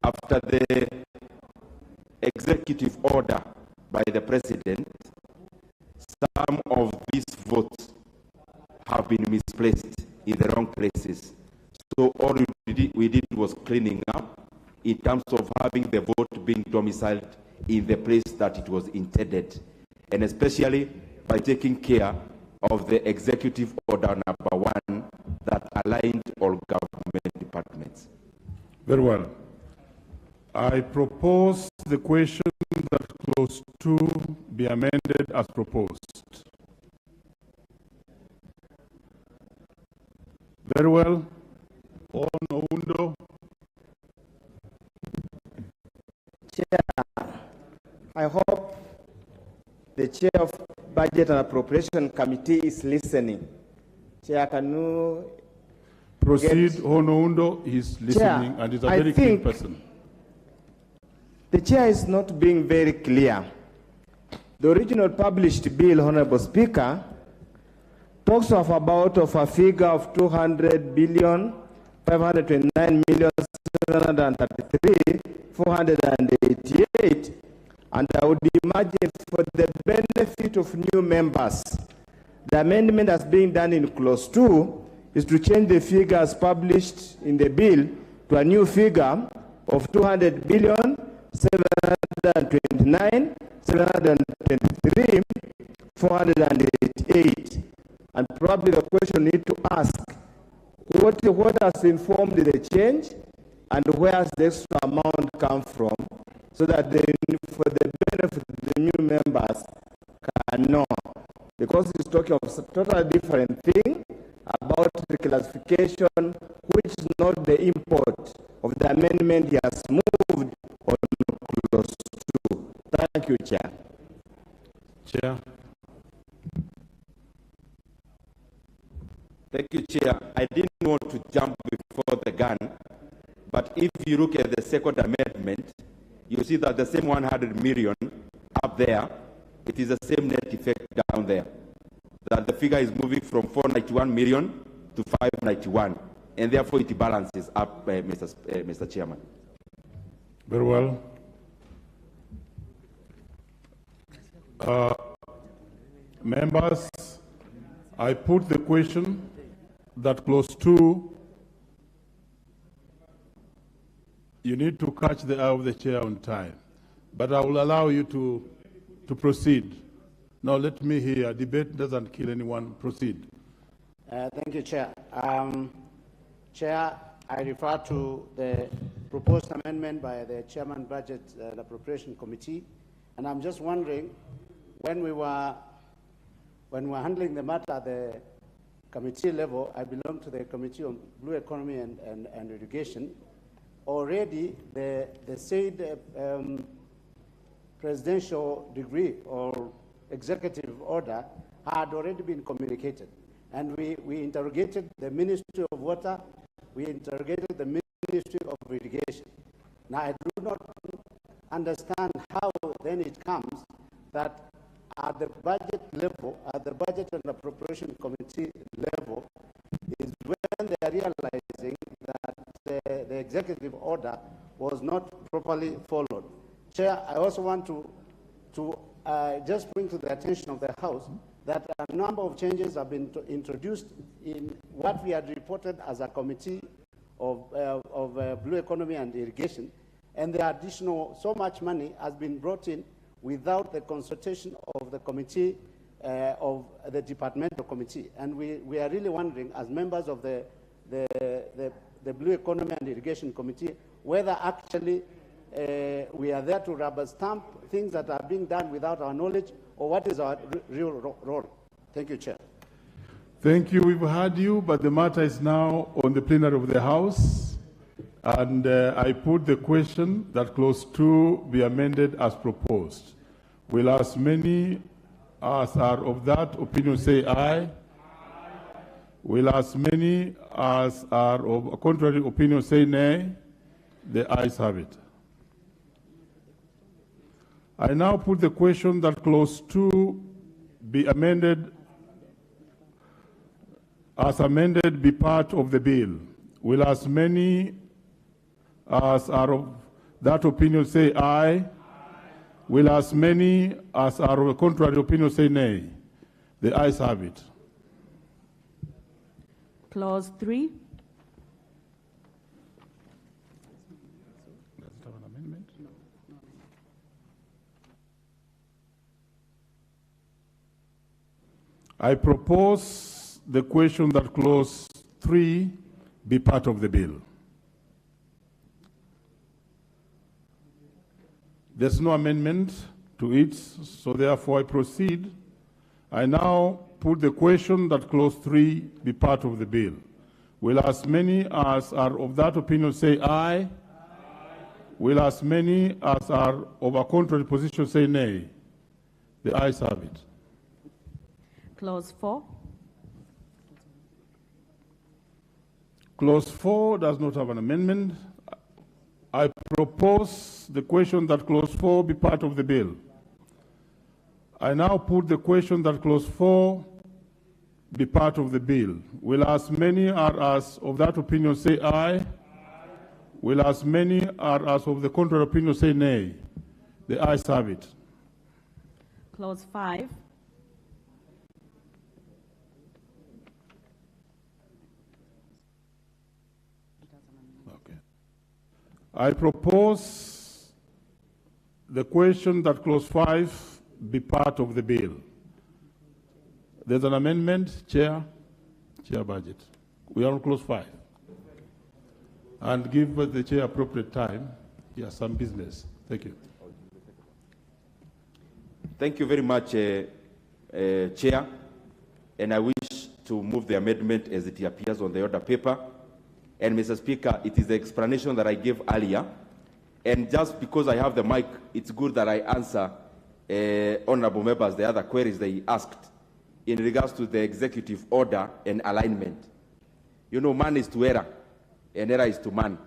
after the executive order by the president, some of these votes have been misplaced in the wrong places. So all we did was cleaning up in terms of having the vote being domiciled in the place that it was intended, and especially by taking care of the executive order number 1 that aligned all government departments. Very well. I propose the question that clause 2 be amended as proposed. Very well. On Oundo. Chair, I hope the Chair of Budget and Appropriation Committee is listening. Chair, can you proceed? Oundo is listening. Chair, and is a very keen person. The Chair is not being very clear. The original published bill, Honorable Speaker, talks of a figure of 200 billion, 529 million, 733, 488, and I would imagine for the benefit of new members, the amendment that's being done in clause 2 is to change the figures published in the bill to a new figure of 200 billion, 729, 723, 488. And probably the question need to ask, what has informed the change and where has the extra amount come from, so that for the benefit of the new members can know. Because it's talking of a totally different thing about the classification, which is not the import of the amendment he has moved on clause 2. Thank you, Chair. Chair. Thank you, Chair. I didn't want to jump before the gun, but if you look at the second amendment, you see that the same 100 million up there, it is the same net effect down there. That the figure is moving from 491 million to 591, and therefore it balances up, Mr. Chairman. Very well. Members, I put the question that clause 2, you need to catch the eye of the chair on time, but I will allow you to proceed. Now let me hear. Debate doesn't kill anyone. Proceed. Thank you, Chair. Chair, I refer to the proposed amendment by the Chairman Budget and Appropriation Committee, and I'm just wondering, when we were handling the matter at the committee level, I belong to the Committee on Blue Economy and Irrigation. Already, the said presidential decree or executive order had already been communicated. And we interrogated the Ministry of Water, we interrogated the Ministry of Irrigation. Now, I do not understand how then it comes that at the budget level, at the Budget and Appropriation Committee level, is when they are realizing that the executive order was not properly followed. Chair, I also want to just bring to the attention of the House that a number of changes have been introduced in what we had reported as a committee of Blue Economy and Irrigation, and the additional, so much money has been brought in without the consultation of the committee, of the departmental committee. And we are really wondering, as members of the Blue Economy and Irrigation Committee, whether actually we are there to rubber stamp things that are being done without our knowledge, or what is our real role. Thank you, Chair. Thank you. We've heard you, but the matter is now on the plenary of the House. And I put the question that clause 2 be amended as proposed. Will as many as are of that opinion say aye? Will as many as are of a contrary opinion say nay? The ayes have it. I now put the question that clause 2 be amended as amended be part of the bill. Will as many as are of that opinion say aye. Will as many as are of the contrary opinion say nay? The ayes have it. Clause 3. Does it have an amendment? I propose the question that clause 3 be part of the bill. There's no amendment to it, so therefore I proceed. I now put the question that clause 3 be part of the bill. Will as many as are of that opinion say aye? Aye. Will as many as are of a contrary position say nay? The ayes have it. Clause 4. Clause 4 does not have an amendment. I propose the question that clause 4 be part of the bill. I now put the question that clause 4 be part of the bill. Will as many as of that opinion say aye? Aye. Will as many as of the contrary opinion say nay? The ayes have it. Clause 5. Okay. I propose the question that clause 5 be part of the bill. There's an amendment, Chair Budget. We are on clause 5. And give the Chair appropriate time. He has some business. Thank you. Thank you very much, Chair. And I wish to move the amendment as it appears on the order paper. And Mr. Speaker, it is the explanation that I gave earlier. And just because I have the mic, it's good that I answer honorable members the other queries they asked in regards to the executive order and alignment. You know, man is to error, and error is to man.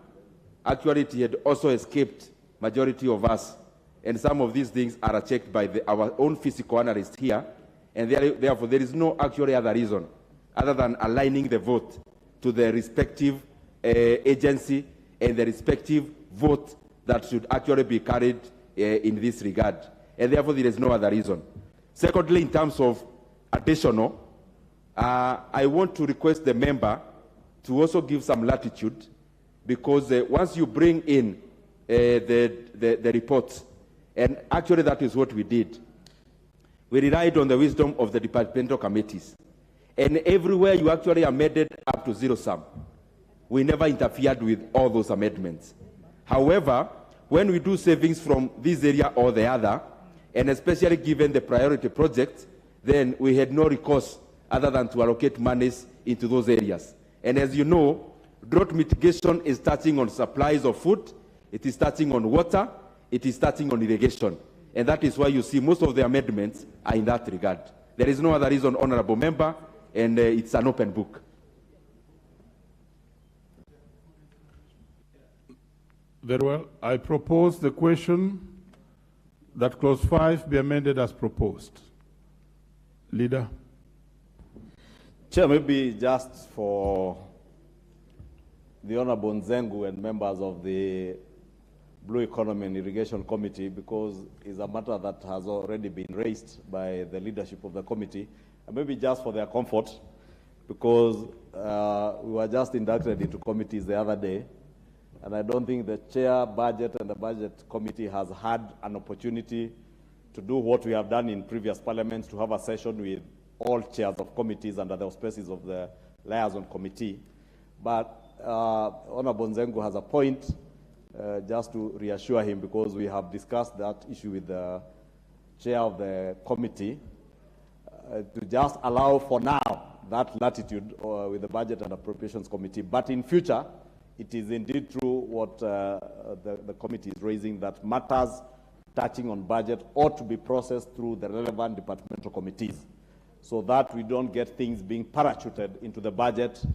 Actually, it had also escaped majority of us, and some of these things are checked by our own physical analyst here, and therefore there is no actually other reason other than aligning the vote to the respective agency and the respective vote that should actually be carried in this regard. And therefore there is no other reason. Secondly, in terms of additional, I want to request the member to also give some latitude, because once you bring in the reports, and actually that is what we did, we relied on the wisdom of the departmental committees. And everywhere you actually amended up to zero sum, we never interfered with all those amendments. However, when we do savings from this area or the other, and especially given the priority projects, then we had no recourse other than to allocate monies into those areas. And as you know, drought mitigation is touching on supplies of food, it is touching on water, it is touching on irrigation. And that is why you see most of the amendments are in that regard. There is no other reason, honorable member, and it's an open book. Very well. I propose the question that clause 5 be amended as proposed. Leader. Chair, maybe just for the Honorable Nzengu and members of the Blue Economy and Irrigation Committee, because it's a matter that has already been raised by the leadership of the committee, and maybe just for their comfort, because we were just inducted into committees the other day, and I don't think the chair, budget, and the budget committee has had an opportunity to do what we have done in previous parliaments, to have a session with all chairs of committees under the auspices of the liaison committee. But Honorable Nzengu has a point, just to reassure him, because we have discussed that issue with the chair of the committee, to just allow for now that latitude with the Budget and Appropriations Committee. But in future, it is indeed true what the committee is raising, that matters touching on budget ought to be processed through the relevant departmental committees, so that we don't get things being parachuted into the budget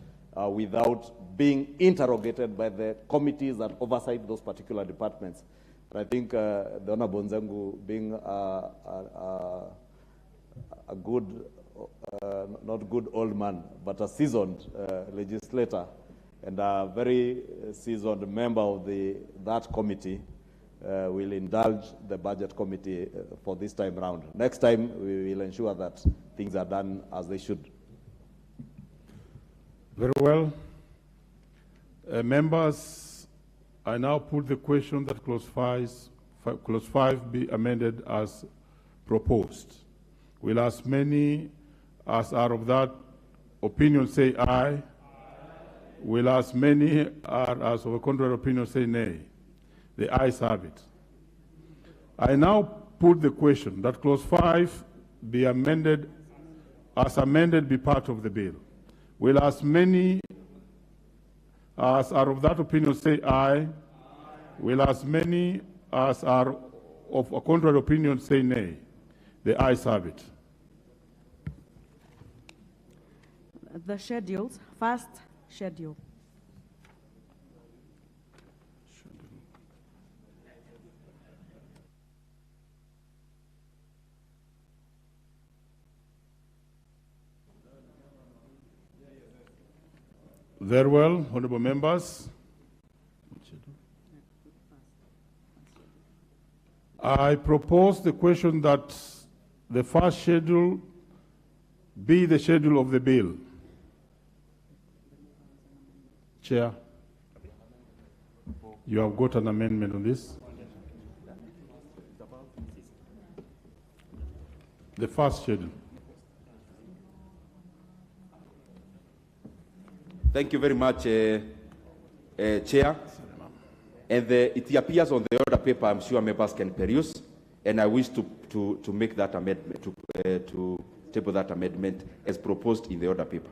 without being interrogated by the committees that oversight those particular departments. And I think the Honorable Nzengu, being a good, not good old man, but a seasoned legislator, and a very seasoned member of that committee, will indulge the budget committee for this time round. Next time, we will ensure that things are done as they should. Very well. Members, I now put the question that clause 5 be amended as proposed. Will as many as are of that opinion say aye? Will as many as of a contrary opinion say nay? The ayes have it. I now put the question that clause 5 be amended be part of the bill. Will as many as are of that opinion say aye? Will as many as are of a contrary opinion say nay? The ayes have it. The schedules. First schedule. Very well, honorable members. I propose the question that the first schedule be the schedule of the bill. Chair, you have got an amendment on this. The first schedule. Thank you very much, Chair. And it appears on the order paper, I'm sure members can peruse, and I wish to make that amendment, to table that amendment as proposed in the order paper.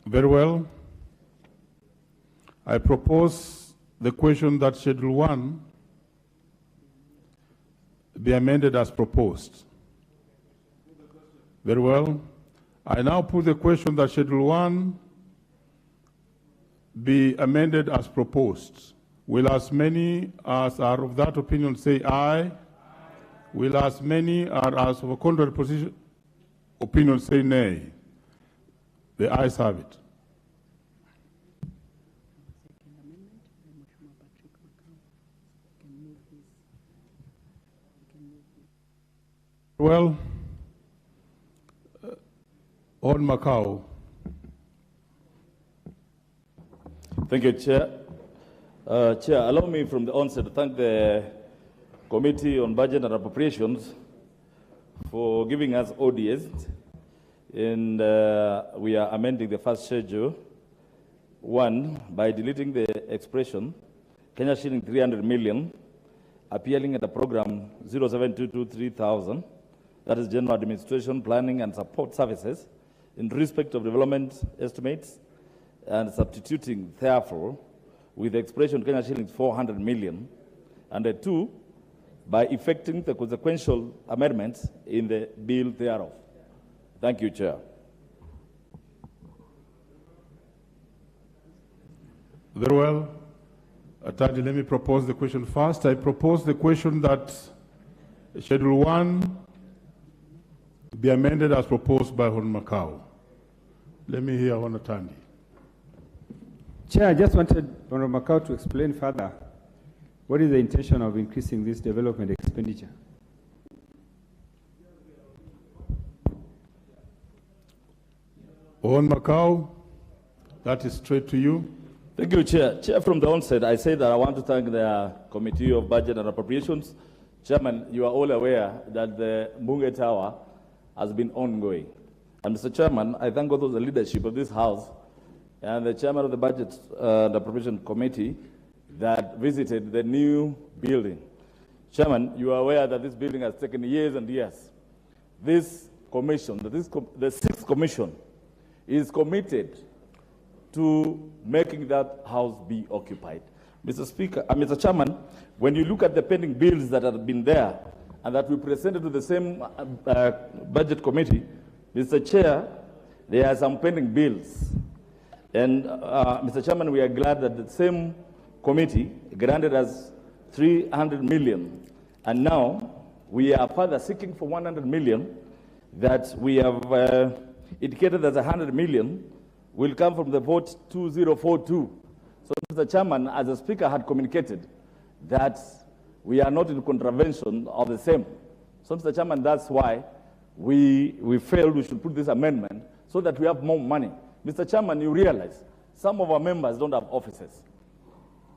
Very well. I propose the question that Schedule 1 be amended as proposed. Very well. I now put the question that Schedule 1 be amended as proposed. Will as many as are of that opinion say aye? Will as many as of a contrary opinion say nay? The ayes have it. Well, on Macau. Thank you, Chair. Chair, allow me from the onset to thank the Committee on Budget and Appropriations for giving us ODS, and we are amending the first schedule 1 by deleting the expression Kenya shilling 300 million appearing at the program 07223000, that is General Administration, Planning and Support Services, in respect of development estimates, and substituting, therefore, with the expression Kenya shillings 400 million, and the 2, by effecting the consequential amendments in the bill thereof. Thank you, Chair. Very well. Attorney, let me propose the question first. I propose the question that Schedule 1 be amended as proposed by Hon Macau. Let me hear Hon Attorney. Chair, I just wanted Hon Macau to explain further what is the intention of increasing this development expenditure. Hon Macau, that is straight to you. Thank you, Chair. Chair, from the onset, I said that I want to thank the Committee of Budget and Appropriations. Chairman, you are all aware that the Bunge Tower has been ongoing. And Mr. Chairman, I thank also the leadership of this House and the Chairman of the Budget and Appropriation Committee that visited the new building. Chairman, you are aware that this building has taken years and years. This commission, the sixth commission, is committed to making that house be occupied. Mr. Chairman, when you look at the pending bills that have been there and that we presented to the same budget committee, Mr. Chair, there are some pending bills. And Mr. Chairman, we are glad that the same committee granted us 300 million. And now we are further seeking for 100 million that we have indicated that 100 million will come from the vote 2042. So, Mr. Chairman, as the Speaker had communicated that we are not in contravention of the same. So, Mr. Chairman, that's why we felt we should put this amendment so that we have more money. Mr. Chairman, you realize some of our members don't have offices.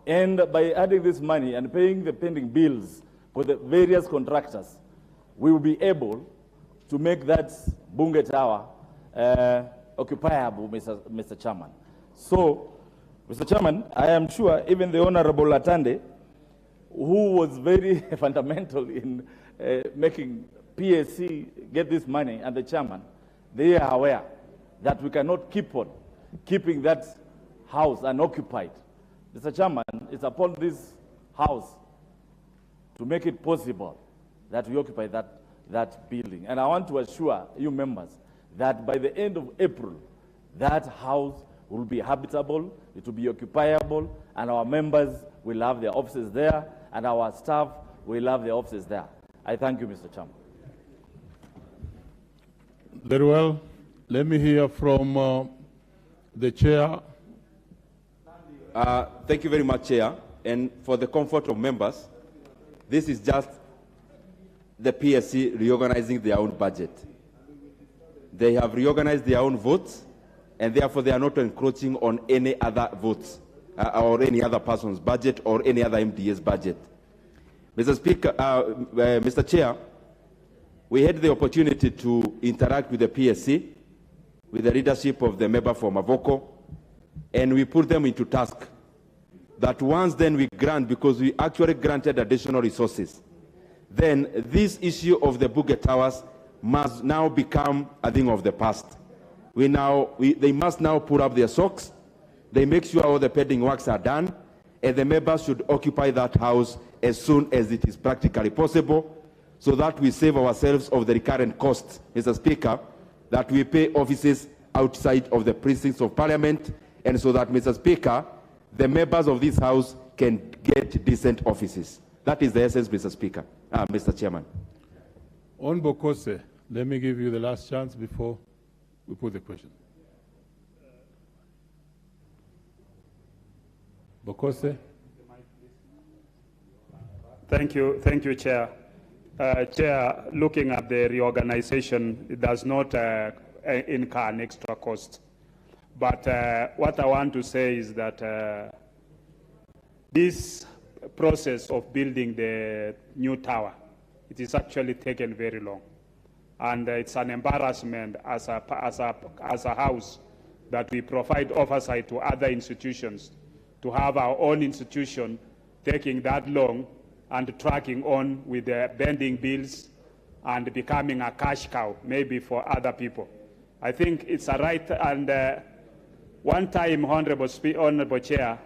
And by adding this money and paying the pending bills for the various contractors, we will be able to make that Bunge Tower occupiable, Mr. Chairman. So, Mr. Chairman, I am sure even the Honorable Latande, who was very fundamental in making PSC get this money, and the chairman, they are aware that we cannot keep on keeping that house unoccupied. Mr. Chairman, it's upon this house to make it possible that we occupy that building. And I want to assure you members that by the end of April, that house will be habitable, it will be occupiable, and our members will have their offices there, and our staff will have their offices there. I thank you, Mr. Chairman. Very well. Let me hear from the chair. Thank you very much, Chair. And for the comfort of members, this is just the PSC reorganizing their own budget. They have reorganized their own votes, and therefore they are not encroaching on any other votes or any other person's budget or any other MDA's budget. Mr. Speaker, Mr. Chair, we had the opportunity to interact with the PSC, with the leadership of the member for Mavoko, and we put them into task that once then we grant, because we actually granted additional resources, then this issue of the Bunge Towers must now become a thing of the past. They must now put up their socks, they make sure all the pending works are done, and the members should occupy that house as soon as it is practically possible, so that we save ourselves of the recurrent costs, Mr. Speaker, that we pay offices outside of the precincts of Parliament, and so that, Mr. Speaker, the members of this House can get decent offices. That is the essence, Mr. Speaker, Mr. Chairman. On Bokose, let me give you the last chance before we put the question. Bokose. Thank you, Chair. Chair, looking at the reorganization, it does not incur an extra cost. But what I want to say is that this process of building the new tower, it is actually taken very long. And it's an embarrassment as a house that we provide oversight to other institutions, to have our own institution taking that long and tracking on with the pending bills and becoming a cash cow, maybe for other people. I think it's a right, and one time, Honorable Chair,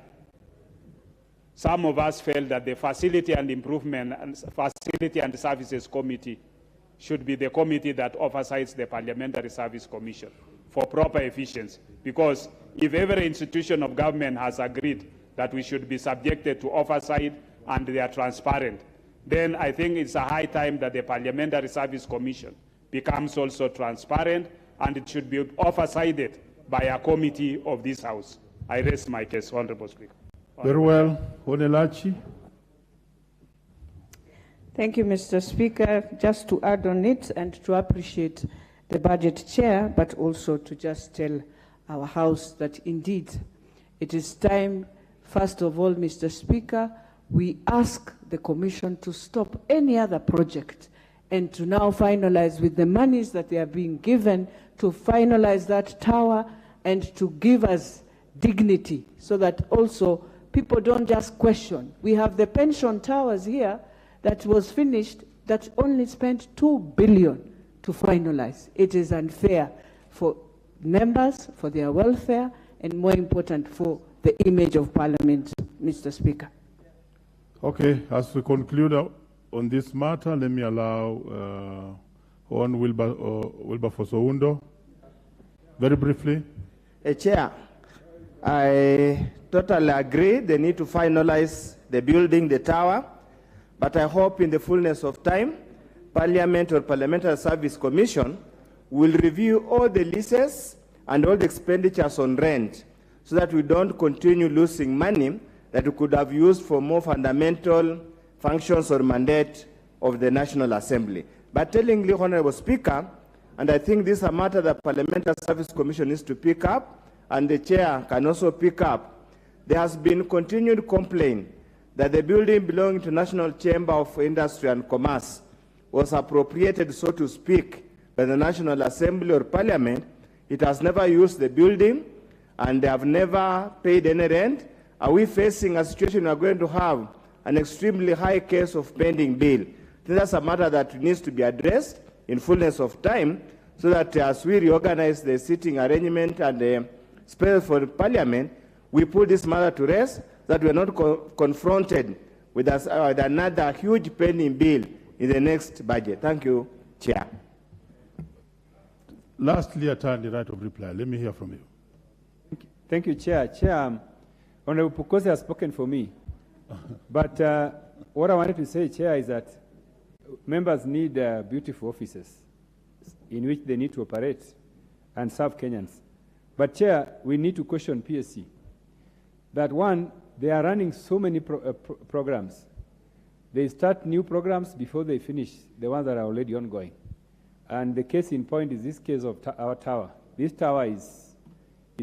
some of us felt that the Facility and Improvement and Facility and Services Committee should be the committee that oversights the Parliamentary Service Commission for proper efficiency. Because if every institution of government has agreed that we should be subjected to oversight and they are transparent, then I think it's a high time that the Parliamentary Service Commission becomes also transparent, and it should be oversighted by a committee of this House. I raise my case, Honorable Speaker. Very well. Onelachi. Thank you, Mr. Speaker. Just to add on it and to appreciate the budget chair, but also to just tell our House that indeed it is time, first of all, Mr. Speaker, we ask the Commission to stop any other project and to now finalize with the monies that they are being given to finalize that tower and to give us dignity so that also people don't just question. We have the pension towers here that was finished that only spent 2 billion to finalize. It is unfair for members, for their welfare, and more important, for the image of Parliament, Mr. Speaker. Okay, as we conclude on this matter, let me allow Wilberforce Oundo, very briefly. Chair, I totally agree they need to finalize the building, the tower, but I hope in the fullness of time, Parliament or Parliamentary Service Commission will review all the leases and all the expenditures on rent so that we don't continue losing money that we could have used for more fundamental functions or mandate of the National Assembly. But tellingly, Honorable Speaker, and I think this is a matter that Parliamentary Service Commission needs to pick up, and the Chair can also pick up, there has been continued complaint that the building belonging to National Chamber of Industry and Commerce was appropriated, so to speak, by the National Assembly or Parliament. It has never used the building, and they have never paid any rent. Are we facing a situation we are going to have an extremely high case of pending bill? That's a matter that needs to be addressed in fullness of time, so that as we reorganize the sitting arrangement and the space for Parliament, we put this matter to rest, that we are not confronted with another huge pending bill in the next budget. Thank you, Chair. Lastly, Attorney, right of reply. Let me hear from you. Thank you, Chair. Chair, Honorable Pukosi has spoken for me. But what I wanted to say, Chair, is that members need beautiful offices in which they need to operate and serve Kenyans. But, Chair, we need to question PSC. That one, they are running so many programs. They start new programs before they finish the ones that are already ongoing. And the case in point is this case of our tower. This tower is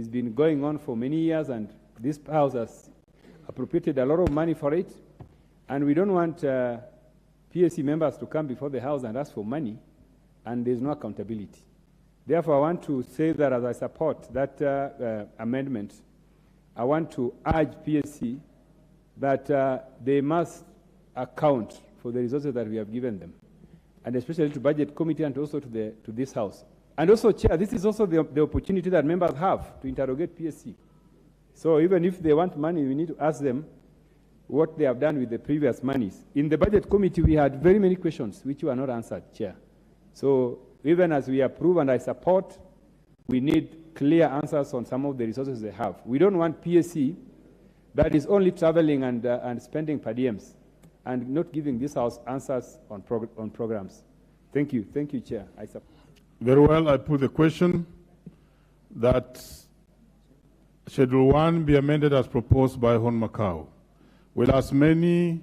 been going on for many years, and this house has appropriated a lot of money for it. And we don't want PSC members to come before the House and ask for money, and there's no accountability. Therefore, I want to say that as I support that amendment, I want to urge PSC that they must account for the resources that we have given them, and especially to Budget Committee and also to this House. And also, Chair, this is also the opportunity that members have to interrogate PSC. So even if they want money, we need to ask them what they have done with the previous monies. In the Budget Committee, we had very many questions which were not answered, Chair. So even as we approve and I support, we need clear answers on some of the resources they have. We don't want PSC that is only traveling and spending per diems and not giving this House answers on programs. Thank you. Thank you, Chair. I support. Very well. I put the question that Schedule 1 be amended as proposed by Hon Macau. Will as many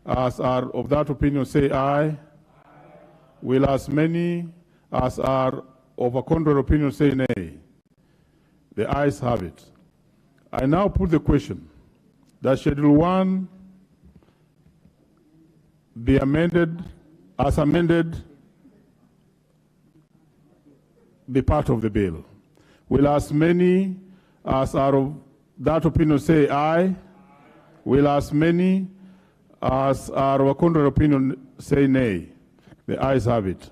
as are of that opinion say aye? Aye. Will as many as are of a contrary opinion say nay? The ayes have it. I now put the question that Schedule 1 be amended, as amended, be part of the bill. Will as many as are of that opinion say aye? Will as many as are of a contrary opinion say nay? The ayes have it.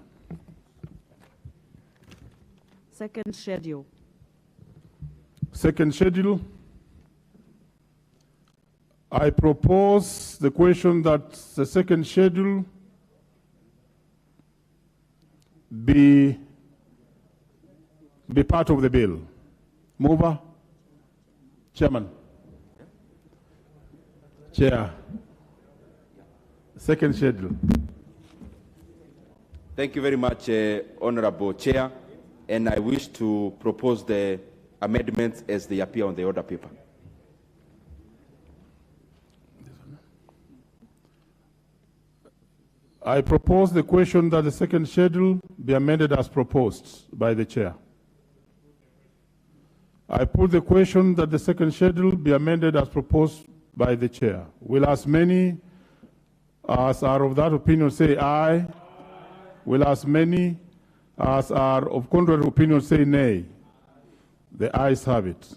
Second schedule. Second schedule. I propose the question that the second schedule be part of the bill. Mover? Chairman? Chair? Second schedule. Thank you very much, Honorable Chair, and I wish to propose the amendments as they appear on the order paper. I propose the question that the second schedule be amended as proposed by the Chair. I put the question that the second schedule be amended as proposed by the Chair. Will as many as are of that opinion say aye? Aye. Will as many as are of contrary opinion say nay? The ayes have it.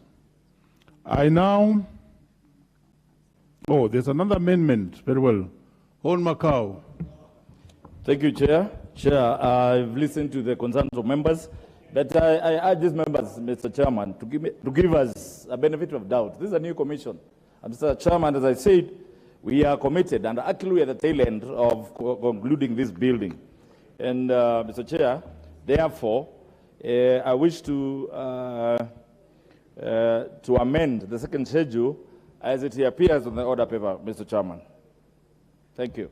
I now, there's another amendment. Very well. Hon Macau. Thank you, Chair. Chair, I've listened to the concerns of members, but I urge these members, Mr. Chairman, to give us a benefit of doubt. This is a new commission. And Mr. Chairman, as I said, we are committed, and actually we are at the tail end of concluding this building. And Mr. Chair, therefore, I wish to amend the second schedule as it appears on the order paper, Mr. Chairman. Thank you.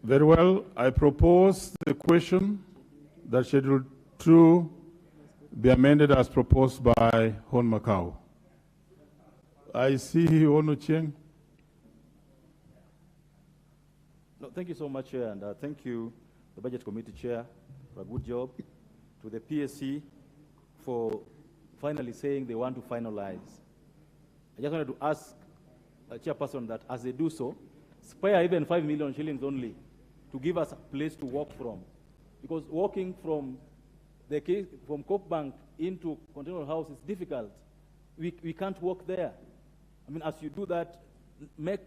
Very well. I propose the question that Schedule 2 be amended as proposed by Hon Macau. I see Hon Ochieng. No, thank you so much, Chair, and thank you, the Budget Committee Chair, for a good job, to the PSC for finally saying they want to finalize. I just wanted to ask the Chairperson that as they do so, spare even 5 million shillings only to give us a place to walk from. Because walking from Cope Bank into Continental House is difficult. We can't walk there. I mean, as you do that, make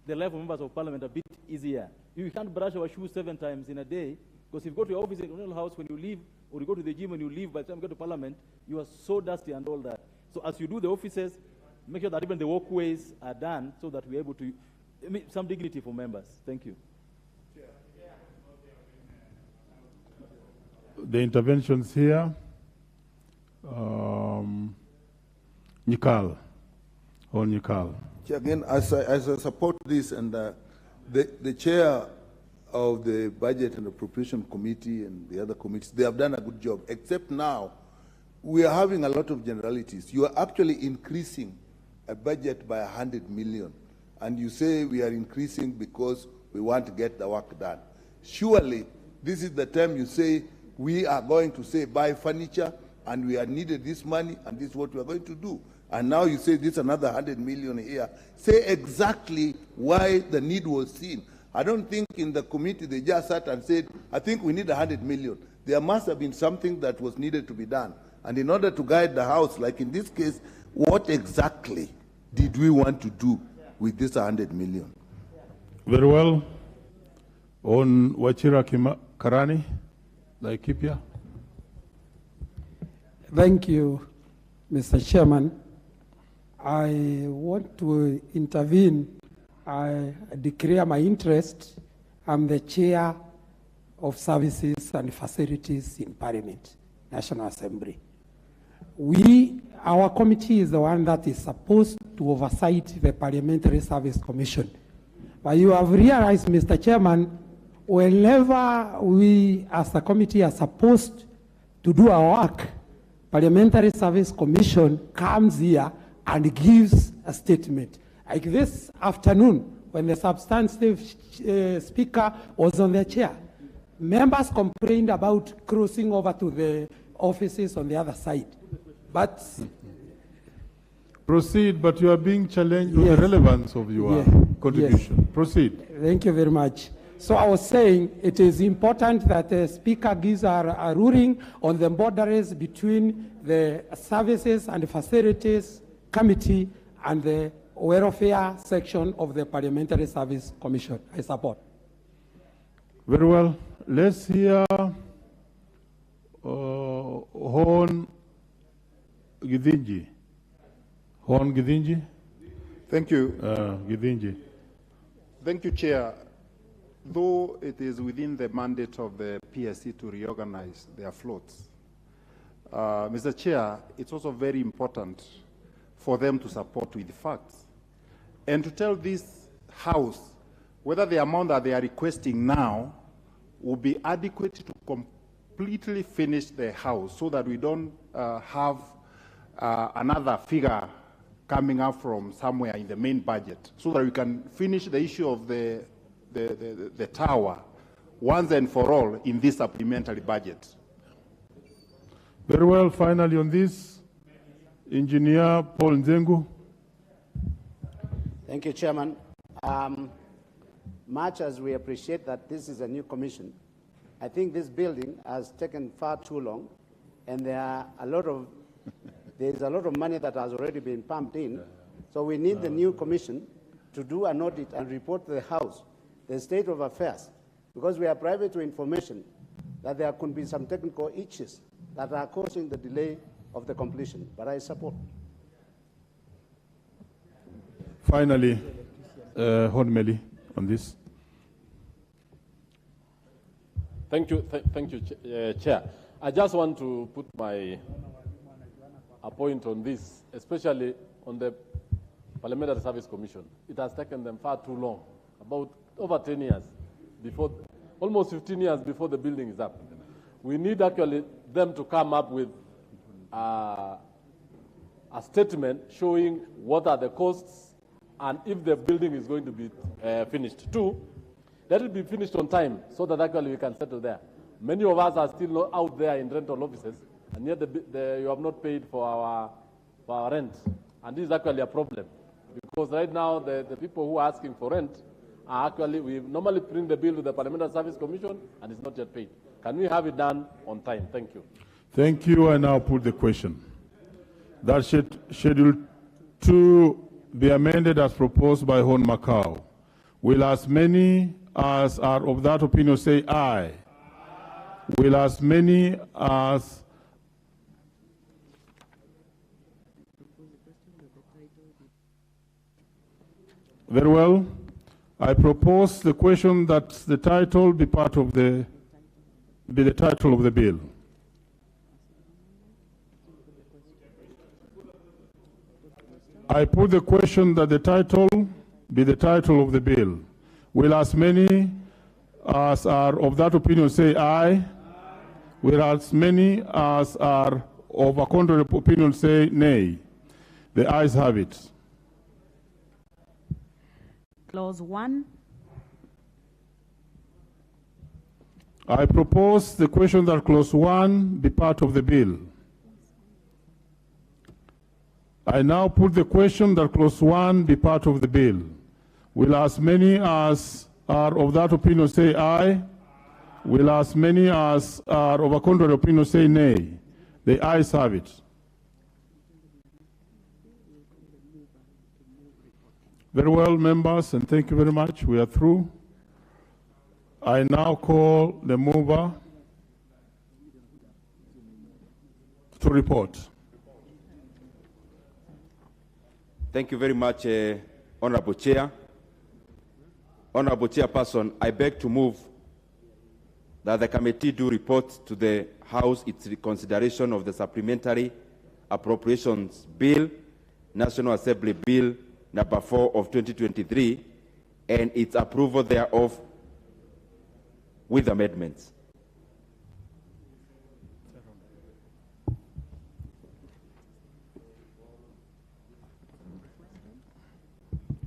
the life of members of parliament a bit easier. You can't brush our shoes 7 times in a day, because if you go to your office in Continental House when you leave, or you go to the gym when you leave, by the time you get to parliament, you are so dusty and all that. So as you do the offices, make sure that even the walkways are done so that we're able to, some dignity for members. Thank you. The interventions here. Nikal. Or Nikal. Again, as I support this, and the chair of the Budget and Appropriation Committee and the other committees, they have done a good job, except now we are having a lot of generalities. You are actually increasing a budget by 100 million, and you say we are increasing because we want to get the work done. Surely, this is the time you say we are going to say buy furniture, and we are needed this money, and this is what we are going to do. And now you say this another 100 million here. Say exactly why the need was seen. I don't think in the committee they just sat and said, I think we need 100 million. There must have been something that was needed to be done. And in order to guide the House, like in this case, what exactly did we want to do with this 100 million? Very well. On Wachira Karani, Laikipia. Thank you, Mr. Chairman. I want to intervene. I declare my interest. I'm the chair of Services and Facilities in Parliament, National Assembly. Our committee is the one that is supposed to oversight the Parliamentary Service Commission. But you have realized, Mr. Chairman, whenever we as a committee are supposed to do our work, Parliamentary Service Commission comes here and gives a statement. Like this afternoon, when the substantive speaker was on the chair, members complained about crossing over to the offices on the other side. But proceed, but you are being challenged on the relevance of your contribution. Yes. Proceed. Thank you very much. So I was saying it is important that the speaker gives a ruling on the boundaries between the Services and Facilities Committee and the Welfare section of the Parliamentary Service Commission. I support. Very well. Let's hear Hon Githinji. Hon Githinji. Thank you. Githinji. Thank you, Chair. Though it is within the mandate of the PSC to reorganize their floats, Mr. Chair, it's also very important for them to support with facts and to tell this House whether the amount that they are requesting now will be adequate to completely finish the House, so that we don't have another figure coming up from somewhere in the main budget, so that we can finish the issue of the tower once and for all in this supplementary budget. Very well. Finally on this, Engineer Paul Nzengu. Thank you, Chairman. Much as we appreciate that this is a new commission, I think this building has taken far too long, and there's a lot of money that has already been pumped in. So we need the new commission to do an audit and report to the House the state of affairs, because we are privy to information that there could be some technical issues that are causing the delay of the completion. But I support. Finally, Hon Meli on this. Thank you, Chair. I just want to put a point on this, especially on the Parliamentary Service Commission. It has taken them far too long, about over 10 years, before, almost 15 years before the building is up. We need actually them to come up with a statement showing what are the costs and if the building is going to be finished. Two, let it be finished on time so that actually we can settle there. Many of us are still not out there in rental offices, and yet you have not paid for our rent. And this is actually a problem, because right now the people who are asking for rent are actually, we normally bring the bill to the Parliamentary Service Commission and it's not yet paid. Can we have it done on time? Thank you. Thank you. I now put the question. That schedule 2 be amended as proposed by Hon Macau. Will as many as are of that opinion say aye? Will as many as very well. I propose the question that the title be the title of the bill. I put the question that the title be the title of the bill. Will as many as are of that opinion say aye? Will as many as are of a contrary opinion say nay? The ayes have it. Clause 1. I propose the question that clause 1 be part of the bill. I now put the question that clause 1 be part of the bill. Will as many as are of that opinion say aye? Will as many as are of a contrary opinion say nay? The ayes have it. Very well, members, and thank you very much. We are through. I now call the mover to report. Thank you very much, Honorable Chair. Honorable Chairperson, I beg to move that the committee do report to the House its reconsideration of the Supplementary Appropriations Bill, National Assembly Bill number 4 of 2023, and its approval thereof with amendments.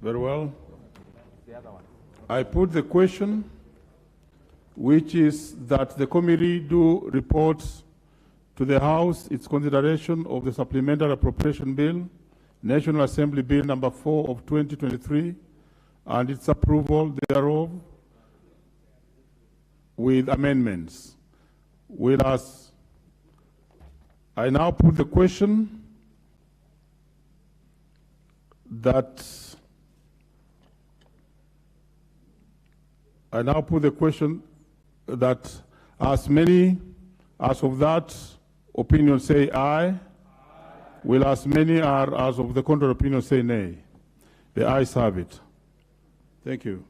Very well. I put the question, which is that the committee do report to the House its consideration of the Supplementary Appropriation Bill, National Assembly Bill number 4 of 2023, and its approval thereof with amendments. Whereas I now put the question that as many as of that opinion say aye, will as many are as of the contrary opinion say nay? The ayes have it. Thank you.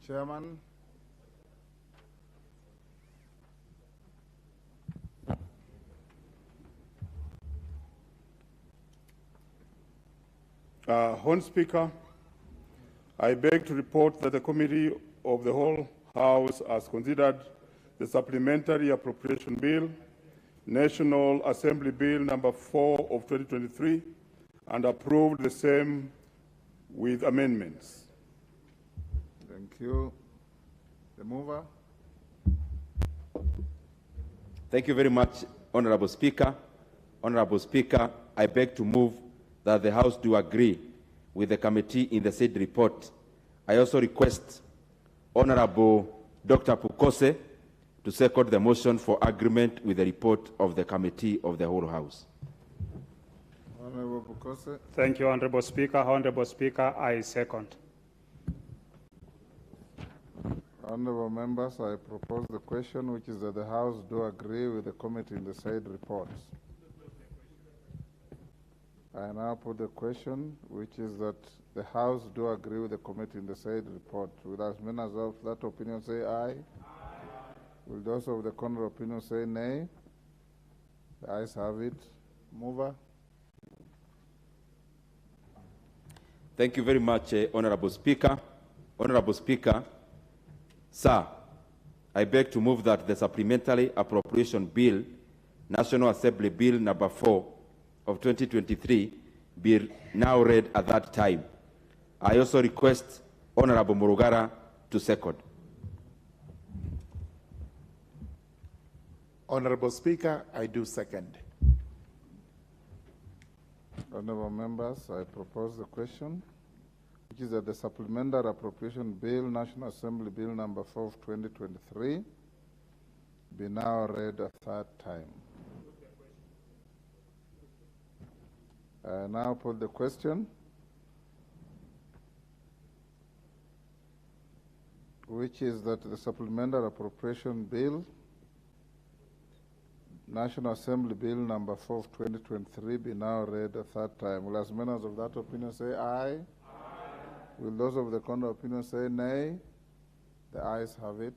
Chairman. Honourable Speaker, I beg to report that the Committee of the whole House has considered the Supplementary Appropriation Bill, National Assembly Bill number 4 of 2023, and approved the same with amendments. Thank you. The mover. Thank you very much, Honorable Speaker. Honorable Speaker, I beg to move that the House do agree with the committee in the said report. I also request Honorable Dr. Pukose to second the motion for agreement with the report of the Committee of the whole House. Honorable Bukose. Thank you, Honorable Speaker. Honorable Speaker, I second. Honorable members, I propose the question, which is that the House do agree with the committee in the said reports. I now put the question, which is that the House do agree with the committee in the said report. Will as many as of that opinion say aye? Will those of the contrary opinion say nay? The ayes have it. Mover. Thank you very much, Honorable Speaker. Honorable Speaker, sir, I beg to move that the Supplementary Appropriation Bill, National Assembly Bill number 4 of 2023, be now read at that time. I also request Honorable Murugara to second. Honorable Speaker, I do second. Honorable members, I propose the question, which is that the Supplementary Appropriation Bill, National Assembly Bill number 4 of 2023, be now read a third time. I now put the question, which is that the Supplementary Appropriation Bill, National Assembly Bill number 4 of 2023 be now read a third time. Will as many of that opinion say aye? Aye. Will those of the contrary opinion say nay? The ayes have it.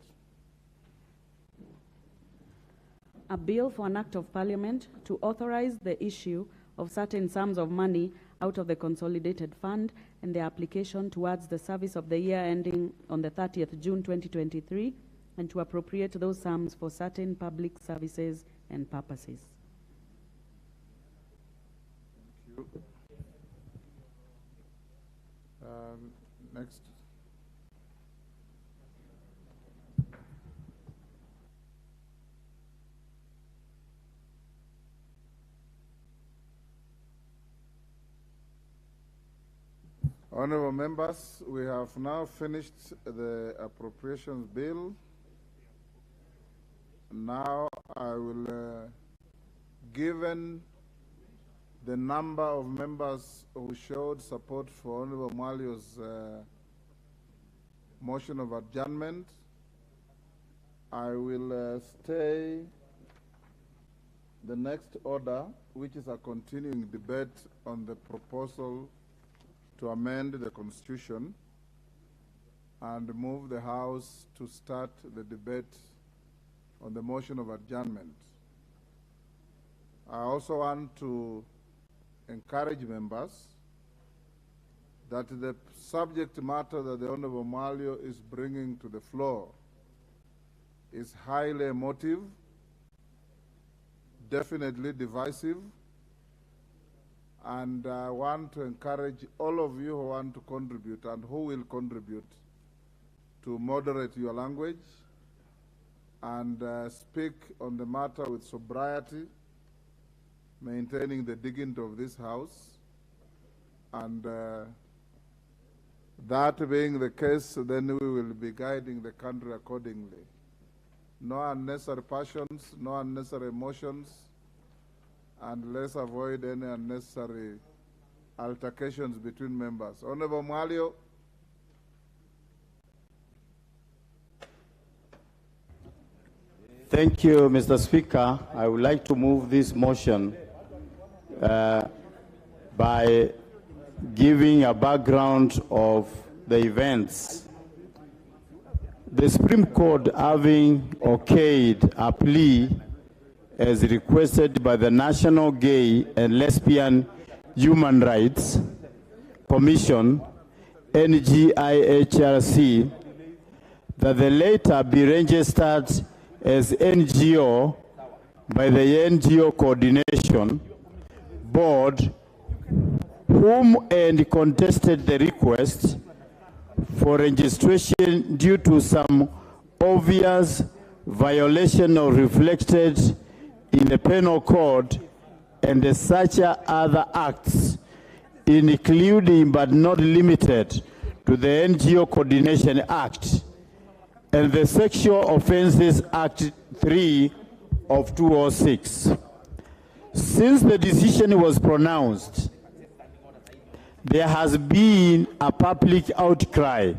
A bill for an act of parliament to authorize the issue of certain sums of money out of the consolidated fund and their application towards the service of the year ending on the 30th June 2023 and to appropriate those sums for certain public services and purposes. Thank you. Next. Honorable members, we have now finished the appropriations bill. Now I will, given the number of members who showed support for Honorable Mwalio's motion of adjournment, I will stay the next order, which is a continuing debate on the proposal to amend the Constitution, and move the House to start the debate on the motion of adjournment. I also want to encourage members that the subject matter that the Honorable Mwalio is bringing to the floor is highly emotive, definitely divisive, and I want to encourage all of you who want to contribute and who will contribute to moderate your language and speak on the matter with sobriety, maintaining the dignity of this House. And that being the case, then we will be guiding the country accordingly. No unnecessary passions, no unnecessary emotions, and let's avoid any unnecessary altercations between members. Honorable Mwalio. Thank you, Mr. Speaker. I would like to move this motion by giving a background of the events. The Supreme Court, having okayed a plea as requested by the National Gay and Lesbian Human Rights Commission, NGIHRC, that the latter be registered as NGO by the NGO Coordination Board, whom and contested the request for registration due to some obvious violation of reflected in the Penal Code and such other acts, including but not limited to the NGO Coordination Act and the Sexual Offences Act 3 of 2006. Since the decision was pronounced, there has been a public outcry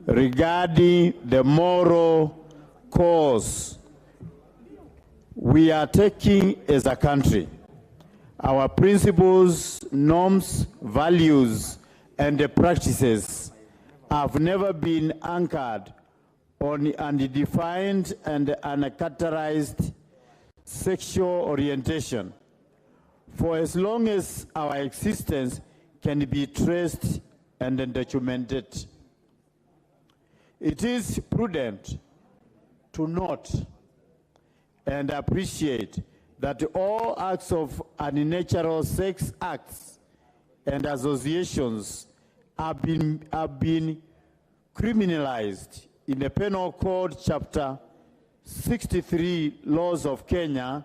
regarding the moral course we are taking as a country. Our principles, norms, values, and the practices have never been anchored on undefined and uncharacterized sexual orientation for as long as our existence can be traced and documented. It is prudent to note and appreciate that all acts of unnatural sex acts and associations have been criminalized in the Penal Code Chapter 63 Laws of Kenya,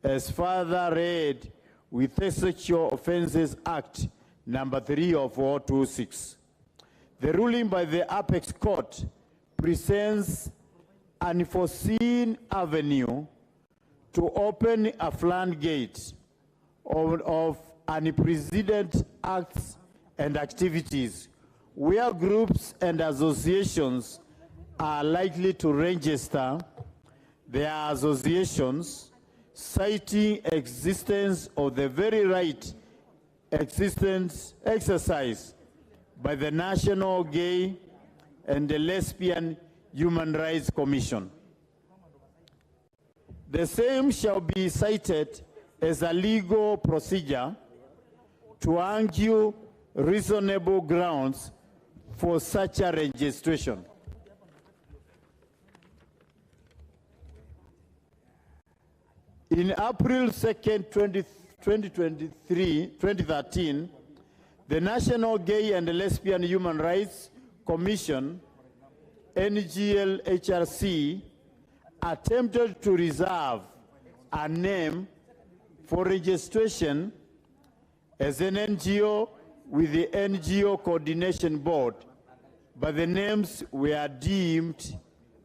as further read with the Sexual Offences Act number 3 of 426. The ruling by the Apex Court presents an unforeseen avenue to open a floodgate of unprecedented acts and activities where groups and associations are likely to register their associations, citing existence of the very right existence exercised by the National Gay and the Lesbian Human Rights Commission. The same shall be cited as a legal procedure to argue reasonable grounds for such a registration. In April 2nd, 2013, the National Gay and Lesbian Human Rights Commission, NGLHRC, attempted to reserve a name for registration as an NGO with the NGO Coordination Board, but the names were deemed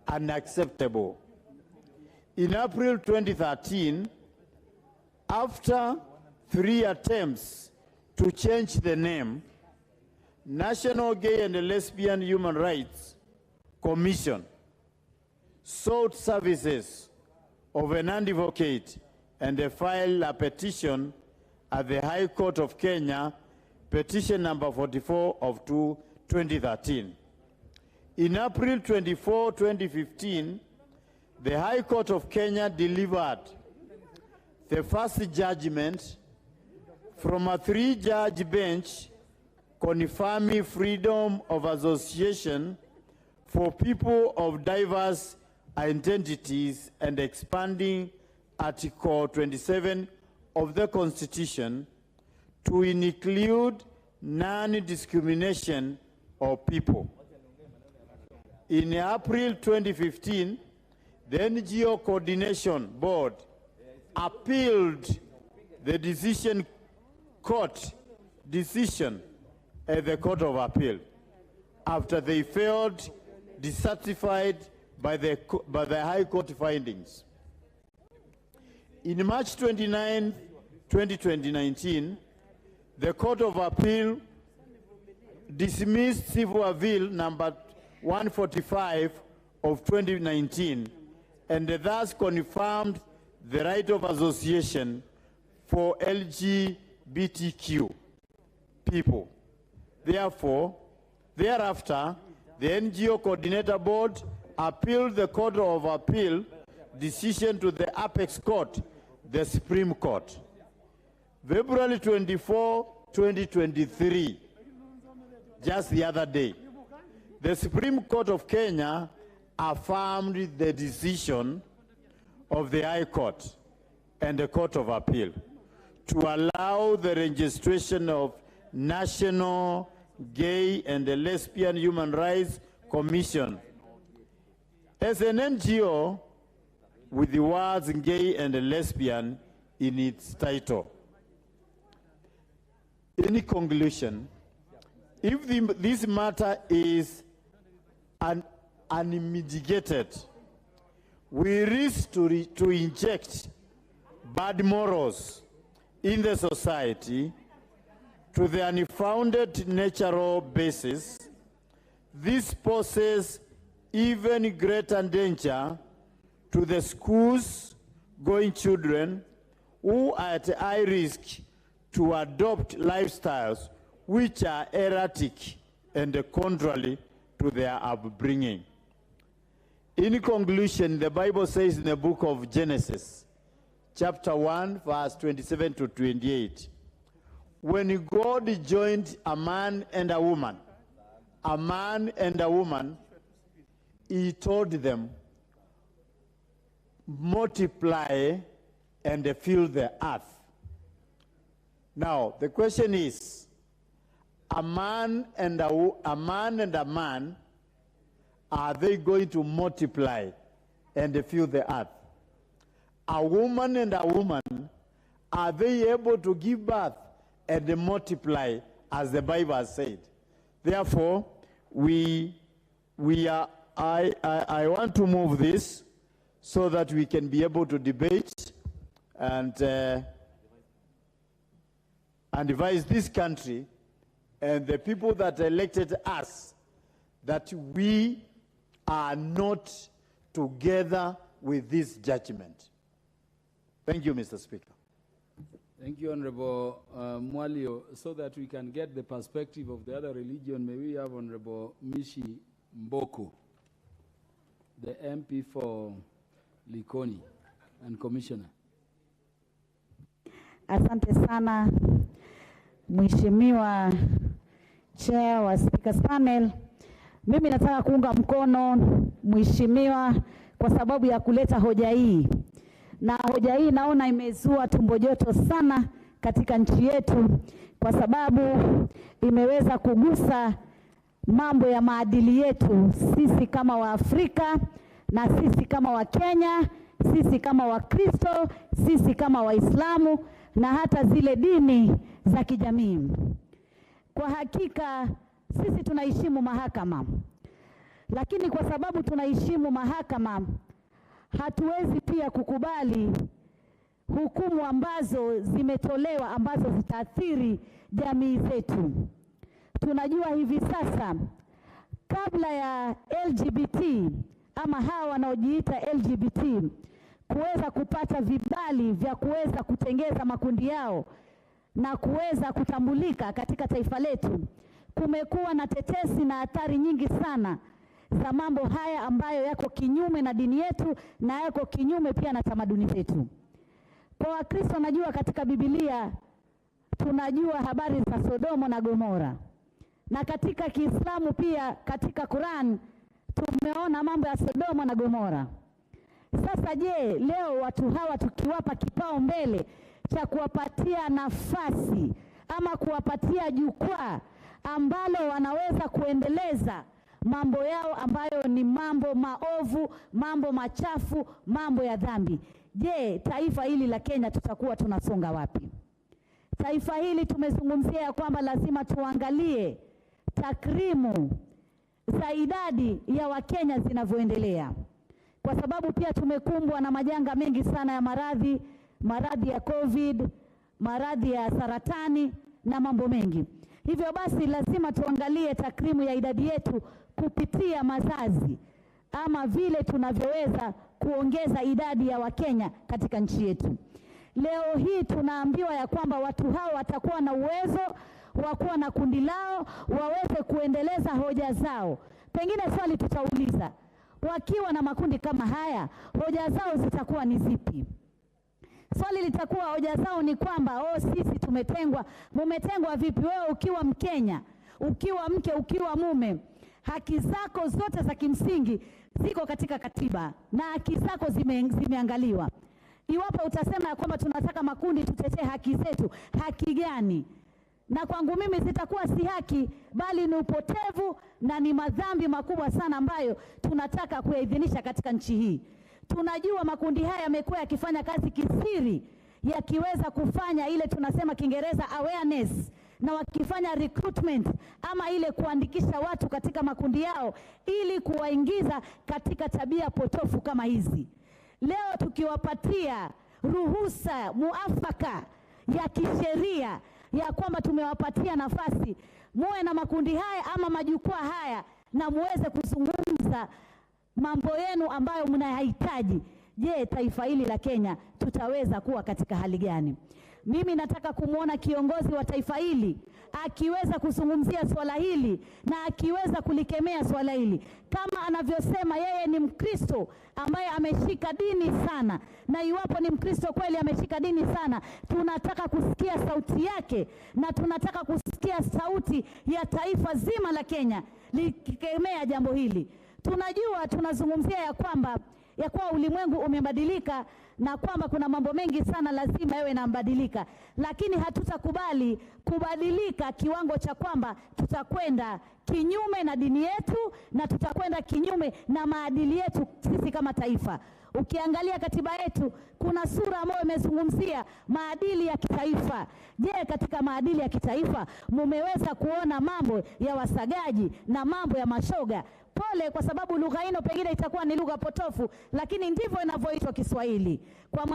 unacceptable. In April 2013, after 3 attempts to change the name, National Gay and Lesbian Human Rights Commission sought services of an advocate and filed a petition at the High Court of Kenya, petition number 44 of 2013. In April 24, 2015, the High Court of Kenya delivered the first judgment from a 3-judge bench confirming freedom of association for people of diverse identities and expanding Article 27 of the Constitution to include non-discrimination of people. In April 2015, the NGO Coordination Board appealed the court decision at the Court of Appeal after they felt dissatisfied by the High Court findings. In March 29, 2019, the Court of Appeal dismissed civil appeal number 145 of 2019 and thus confirmed the right of association for LGBTQ people. Therefore, thereafter, the NGO Coordinator Board appealed the Court of Appeal decision to the Apex Court, the Supreme Court. February 24, 2023, just the other day, the Supreme Court of Kenya affirmed the decision of the High Court and the Court of Appeal to allow the registration of National Gay and Lesbian Human Rights Commission as an NGO with the words gay and lesbian in its title. In conclusion, if this matter is unmitigated, we risk to inject bad morals in the society to the unfounded natural basis, this poses even greater danger to the schools-going children who are at high risk to adopt lifestyles which are erratic and contrary to their upbringing. In conclusion, the Bible says in the book of Genesis, chapter 1, verse 27 to 28, when God joined a man and a woman, he told them, multiply and fill the earth. Now, the question is, a man and a man, are they going to multiply and fill the earth? A woman and a woman, are they able to give birth and multiply as the Bible has said? Therefore, I want to move this so that we can be able to debate and advise this country and the people that elected us that we are not together with this judgment. Thank you, Mr. Speaker. Thank you, Honorable Mwalio. So that we can get the perspective of the other religion, may we have Honorable Mishi Mboko, the MP for Likoni and Commissioner. Asante sana, Mheshimiwa Chair wa Speakers Panel. Mimi nataka kuunga mkono Mheshimiwa kwa sababu ya kuleta hoja hii. Na hoja hii naona imezua tumbo joto sana katika nchi yetu kwa sababu imeweza kugusa mambo ya maadili yetu sisi kama Waafrika na sisi kama Wakenya, sisi kama Wakristo, sisi kama Waislamu na hata zile dini za kijamii. Kwa hakika sisi tunaheshimu mahakama. Lakini kwa sababu tunaheshimu mahakama, hatuwezi pia kukubali hukumu ambazo zimetolewa ambazo zitaathiri jamii zetu. Tunajua hivi sasa kabla ya LGBT ama hawa wanaojiita LGBT kuweza kupata vibali vya kuweza kutengeza makundi yao na kuweza kutambulika katika taifa letu, kumekuwa na tetesi na hatari nyingi sana za mambo haya ambayo yako kinyume na dini yetu na yako kinyume pia na tamaduni zetu. Kwa Wakristo najua katika Biblia tunajua habari za Sodomo na Gomora. Na katika Kiislamu pia katika Quran tumeona mambo ya Sodomo na Gomora. Sasa je, leo watu hawa tukiwapa kipao mbele cha kuwapatia nafasi ama kuwapatia jukwaa ambalo wanaweza kuendeleza mambo yao ambayo ni mambo maovu, mambo machafu, mambo ya dhambi. Je, taifa hili la Kenya tutakuwa tunasonga wapi? Taifa hili tumezungumzia ya kwamba lazima tuangalie takrimu za idadi ya Wakenya zinavyoendelea. Kwa sababu pia tumekumbwa na majanga mengi sana ya maradhi ya COVID, maradhi ya saratani na mambo mengi. Hivyo basi lazima tuangalie takrimu ya idadi yetu kupitia mazazi ama vile tunavyoweza kuongeza idadi ya Wakenya katika nchi yetu. Leo hii tunaambiwa ya kwamba watu hao watakuwa na uwezo wa kuwa na kundi lao, waweze kuendeleza hoja zao. Pengine swali tutauliza, wakiwa na makundi kama haya, hoja zao zitakuwa ni zipi? Swali litakuwa hoja zao ni kwamba sisi tumetengwa. Mumetengwa vipi? Wewe ukiwa Mkenya, ukiwa mke, ukiwa mume, haki zako zote za kimsingi ziko katika katiba na haki zako zimeangaliwa. Iwapo utasema ya kwamba tunataka makundi tutetee haki zetu, haki gani? Na kwangu mimi zitakuwa si haki bali ni upotevu na ni madhambi makubwa sana ambayo tunataka kuyaidhinisha katika nchi hii. Tunajua makundi haya yamekuwa yakifanya kazi kisiri, yakiweza kufanya ile tunasema Kiingereza awareness, na wakifanya recruitment ama ile kuandikisha watu katika makundi yao ili kuwaingiza katika tabia potofu kama hizi. Leo tukiwapatia ruhusa muafaka ya kisheria ya kwamba tumewapatia nafasi muwe na makundi haya ama majukwaa haya na muweze kuzungumza mambo yenu ambayo mnayahitaji. Je, taifa hili la Kenya tutaweza kuwa katika hali gani? Mimi nataka kumwona kiongozi wa taifa hili akiweza kuzungumzia swala hili na akiweza kulikemea swala hili, kama anavyosema yeye ni Mkristo ambaye ameshika dini sana, na iwapo ni Mkristo kweli ameshika dini sana, tunataka kusikia sauti yake na tunataka kusikia sauti ya taifa zima la Kenya likikemea jambo hili. Tunajua tunazungumzia ya kuwa ulimwengu umebadilika na kwamba kuna mambo mengi sana lazima yawe yanabadilika, lakini hatutakubali kubadilika kiwango cha kwamba tutakwenda kinyume na dini yetu na tutakwenda kinyume na maadili yetu sisi kama taifa. Ukiangalia katiba yetu kuna sura ambayo imezungumzia maadili ya kitaifa. Je, katika maadili ya kitaifa mumeweza kuona mambo ya wasagaji na mambo ya mashoga? Pole, kwa sababu lugha hino pengine itakuwa ni lugha potofu, lakini ndivyo inavyoitwa Kiswahili. Kwa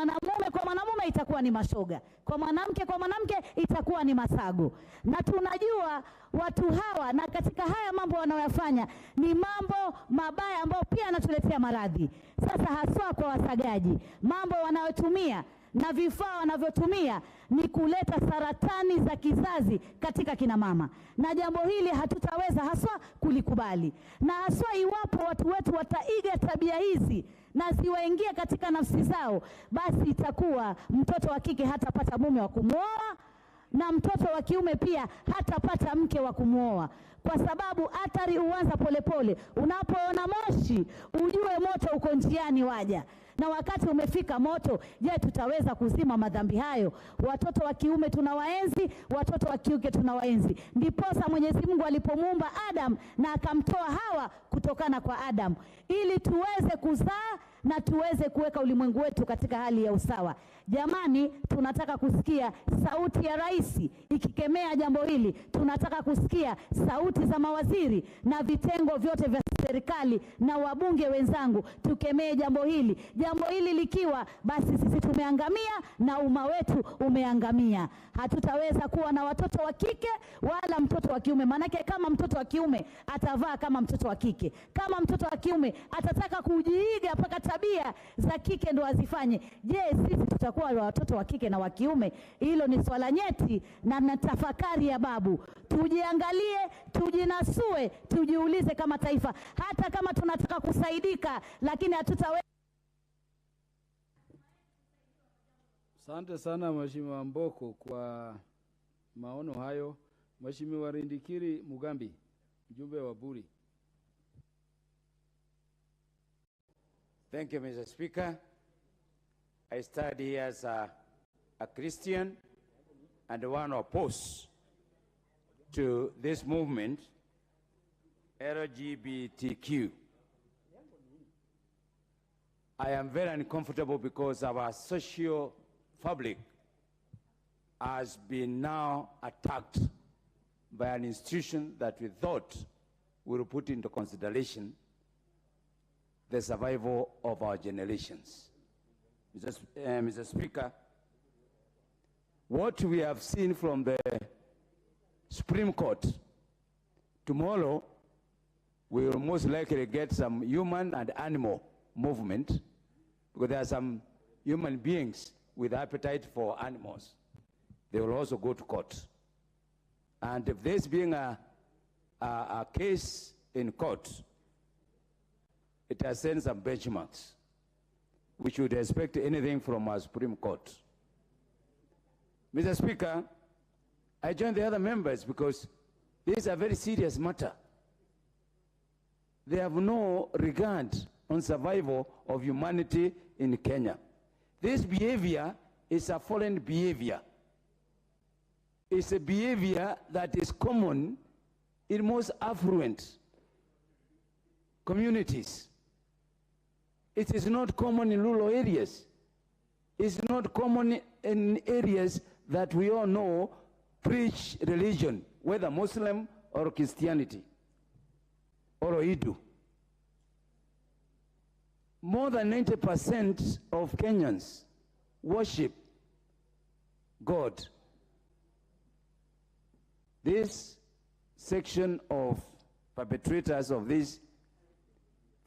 mwanamume itakuwa ni mashoga, kwa mwanamke itakuwa ni masago. Na tunajua watu hawa, na katika haya mambo wanayoyafanya ni mambo mabaya ambayo pia yanatuletea maradhi. Sasa haswa kwa wasagaji, mambo wanayotumia na vifaa wanavyotumia ni kuleta saratani za kizazi katika kina mama, na jambo hili hatutaweza haswa kulikubali. Na haswa iwapo watu wetu wataiga tabia hizi na ziwaingie katika nafsi zao, basi itakuwa mtoto wa kike hatapata mume wa kumuoa na mtoto wa kiume pia hatapata mke wa kumuoa, kwa sababu athari huanza polepole. Unapoona moshi ujue moto uko njiani waja, na wakati umefika moto. Je, tutaweza kuzima madhambi hayo? Watoto wa kiume tunawaenzi, watoto wa kike tunawaenzi. Ndiposa Mwenyezi Mungu alipomuumba Adam na akamtoa Hawa kutokana kwa Adam, ili tuweze kuzaa na tuweze kuweka ulimwengu wetu katika hali ya usawa. Jamani, tunataka kusikia sauti ya rais ikikemea jambo hili. Tunataka kusikia sauti za mawaziri na vitengo vyote vya serikali na wabunge wenzangu, tukemee jambo hili. Jambo hili likiwa, basi sisi tumeangamia na umma wetu umeangamia. Hatutaweza kuwa na watoto wa kike wala mtoto wa kiume, manake kama mtoto wa kiume atavaa kama mtoto wa kike, kama mtoto wa kiume atataka kujiiga mpaka tabia za kike ndo azifanye. Je, sisi tutakuwa watoto wa kike na wa kiume? Hilo ni swala nyeti na natafakari ya babu. Tujiangalie, tujinasue, tujiulize kama taifa, hata kama tunataka kusaidika, lakini hatutaweza. Asante sana Mheshimiwa Mboko kwa maono hayo. Mheshimiwa Rindikiri Mugambi, mjumbe wa Buri. Thank you, Mr. Speaker. I study as a Christian and one opposed to this movement, LGBTQ. I am very uncomfortable because our social fabric has been now attacked by an institution that we thought would put into consideration the survival of our generations. Mr. Speaker, what we have seen from the Supreme Court, tomorrow we will most likely get some human and animal movement, because there are some human beings with appetite for animals. They will also go to court. And if there's being a case in court, it has sent some benchmarks. We should expect anything from our Supreme Court. Mr. Speaker, I join the other members because this is a very serious matter. They have no regard on survival of humanity in Kenya. This behavior is a foreign behavior. It's a behavior that is common in most affluent communities. It is not common in rural areas. It's not common in areas that we all know preach religion, whether Muslim or Christianity or Hindu. More than 90% of Kenyans worship God. This section of perpetrators of this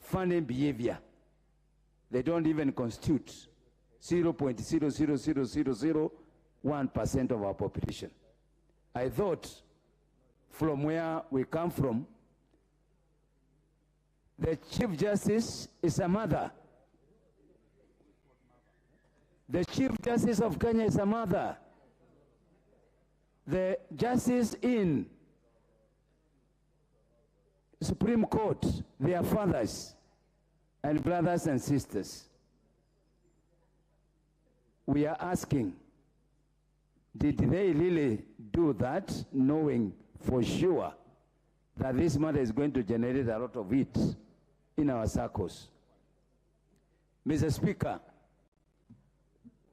funny behavior, they don't even constitute 0.00001% of our population. I thought from where we come from, the Chief Justice is a mother. The Chief Justice of Kenya is a mother. The justice in Supreme Court, they are fathers and brothers and sisters. We are asking, did they really do that, knowing for sure that this matter is going to generate a lot of it in our circles? Mr. Speaker,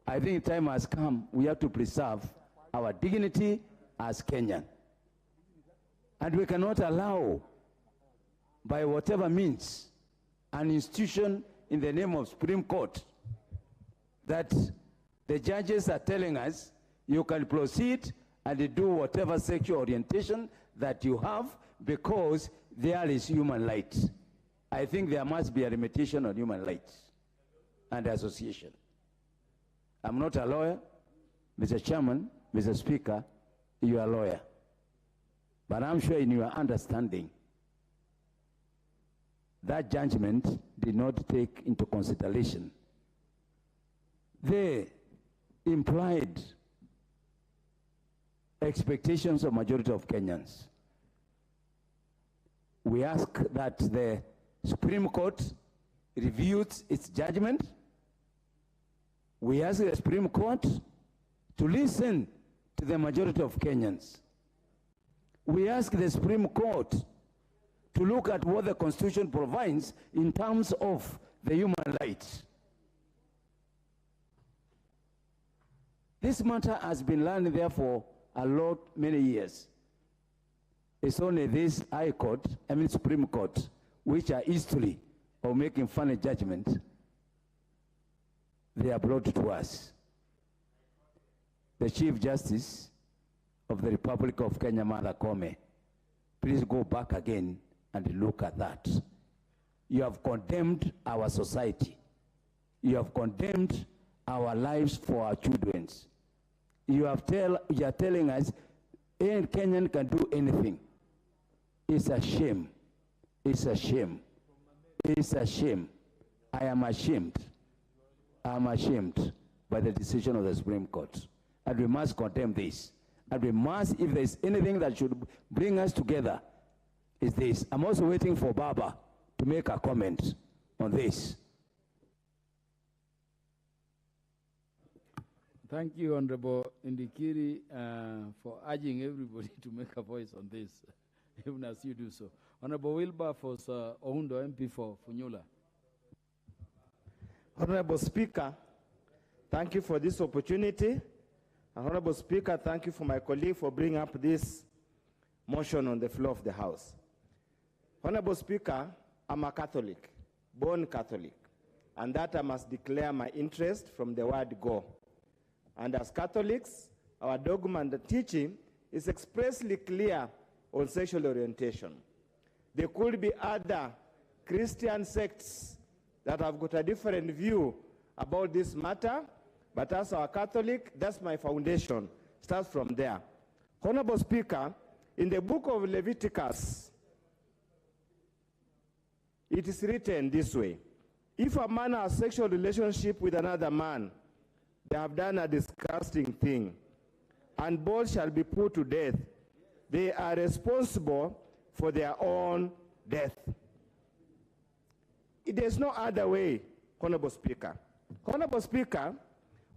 I think time has come, we have to preserve our dignity as Kenyan. And we cannot allow, by whatever means, an institution in the name of Supreme Court that the judges are telling us you can proceed and do whatever sexual orientation that you have because there is human rights. I think there must be a limitation on human rights and association. I'm not a lawyer, Mr. Chairman, Mr. Speaker, you are a lawyer. But I'm sure in your understanding, that judgment did not take into consideration the implied expectations of majority of Kenyans. We ask that the Supreme Court reviews its judgment. We ask the Supreme Court to listen to the majority of Kenyans. We ask the Supreme Court to look at what the Constitution provides in terms of the human rights. This matter has been learned there for many years. It's only this Supreme Court, which are history of making funny judgment, they are brought to us. The Chief Justice of the Republic of Kenya, Martha Koome, please go back again and look at that. You have condemned our society. You have condemned our lives for our children. You are telling us any Kenyan can do anything. It's a shame. It's a shame. It's a shame. I am ashamed. I am ashamed by the decision of the Supreme Court. And we must condemn this. And we must, if there is anything that should bring us together, is this. I'm also waiting for Baba to make a comment on this. Thank you, Honorable Indikiri, for urging everybody to make a voice on this, even as you do so. Honorable Wilberforce Oundo, MP for Funyula. Honorable Speaker, thank you for this opportunity. Honorable Speaker, thank you for my colleague for bringing up this motion on the floor of the House. Honorable Speaker, I'm a Catholic, born Catholic, and that I must declare my interest from the word go. And as Catholics, our dogma and the teaching is expressly clear on sexual orientation. There could be other Christian sects that have got a different view about this matter, but as our Catholic, that's my foundation. Starts from there. Honorable Speaker, in the book of Leviticus, it is written this way: if a man has sexual relationship with another man, they have done a disgusting thing, and both shall be put to death. They are responsible for their own death. There's no other way, Honorable Speaker. Honorable Speaker,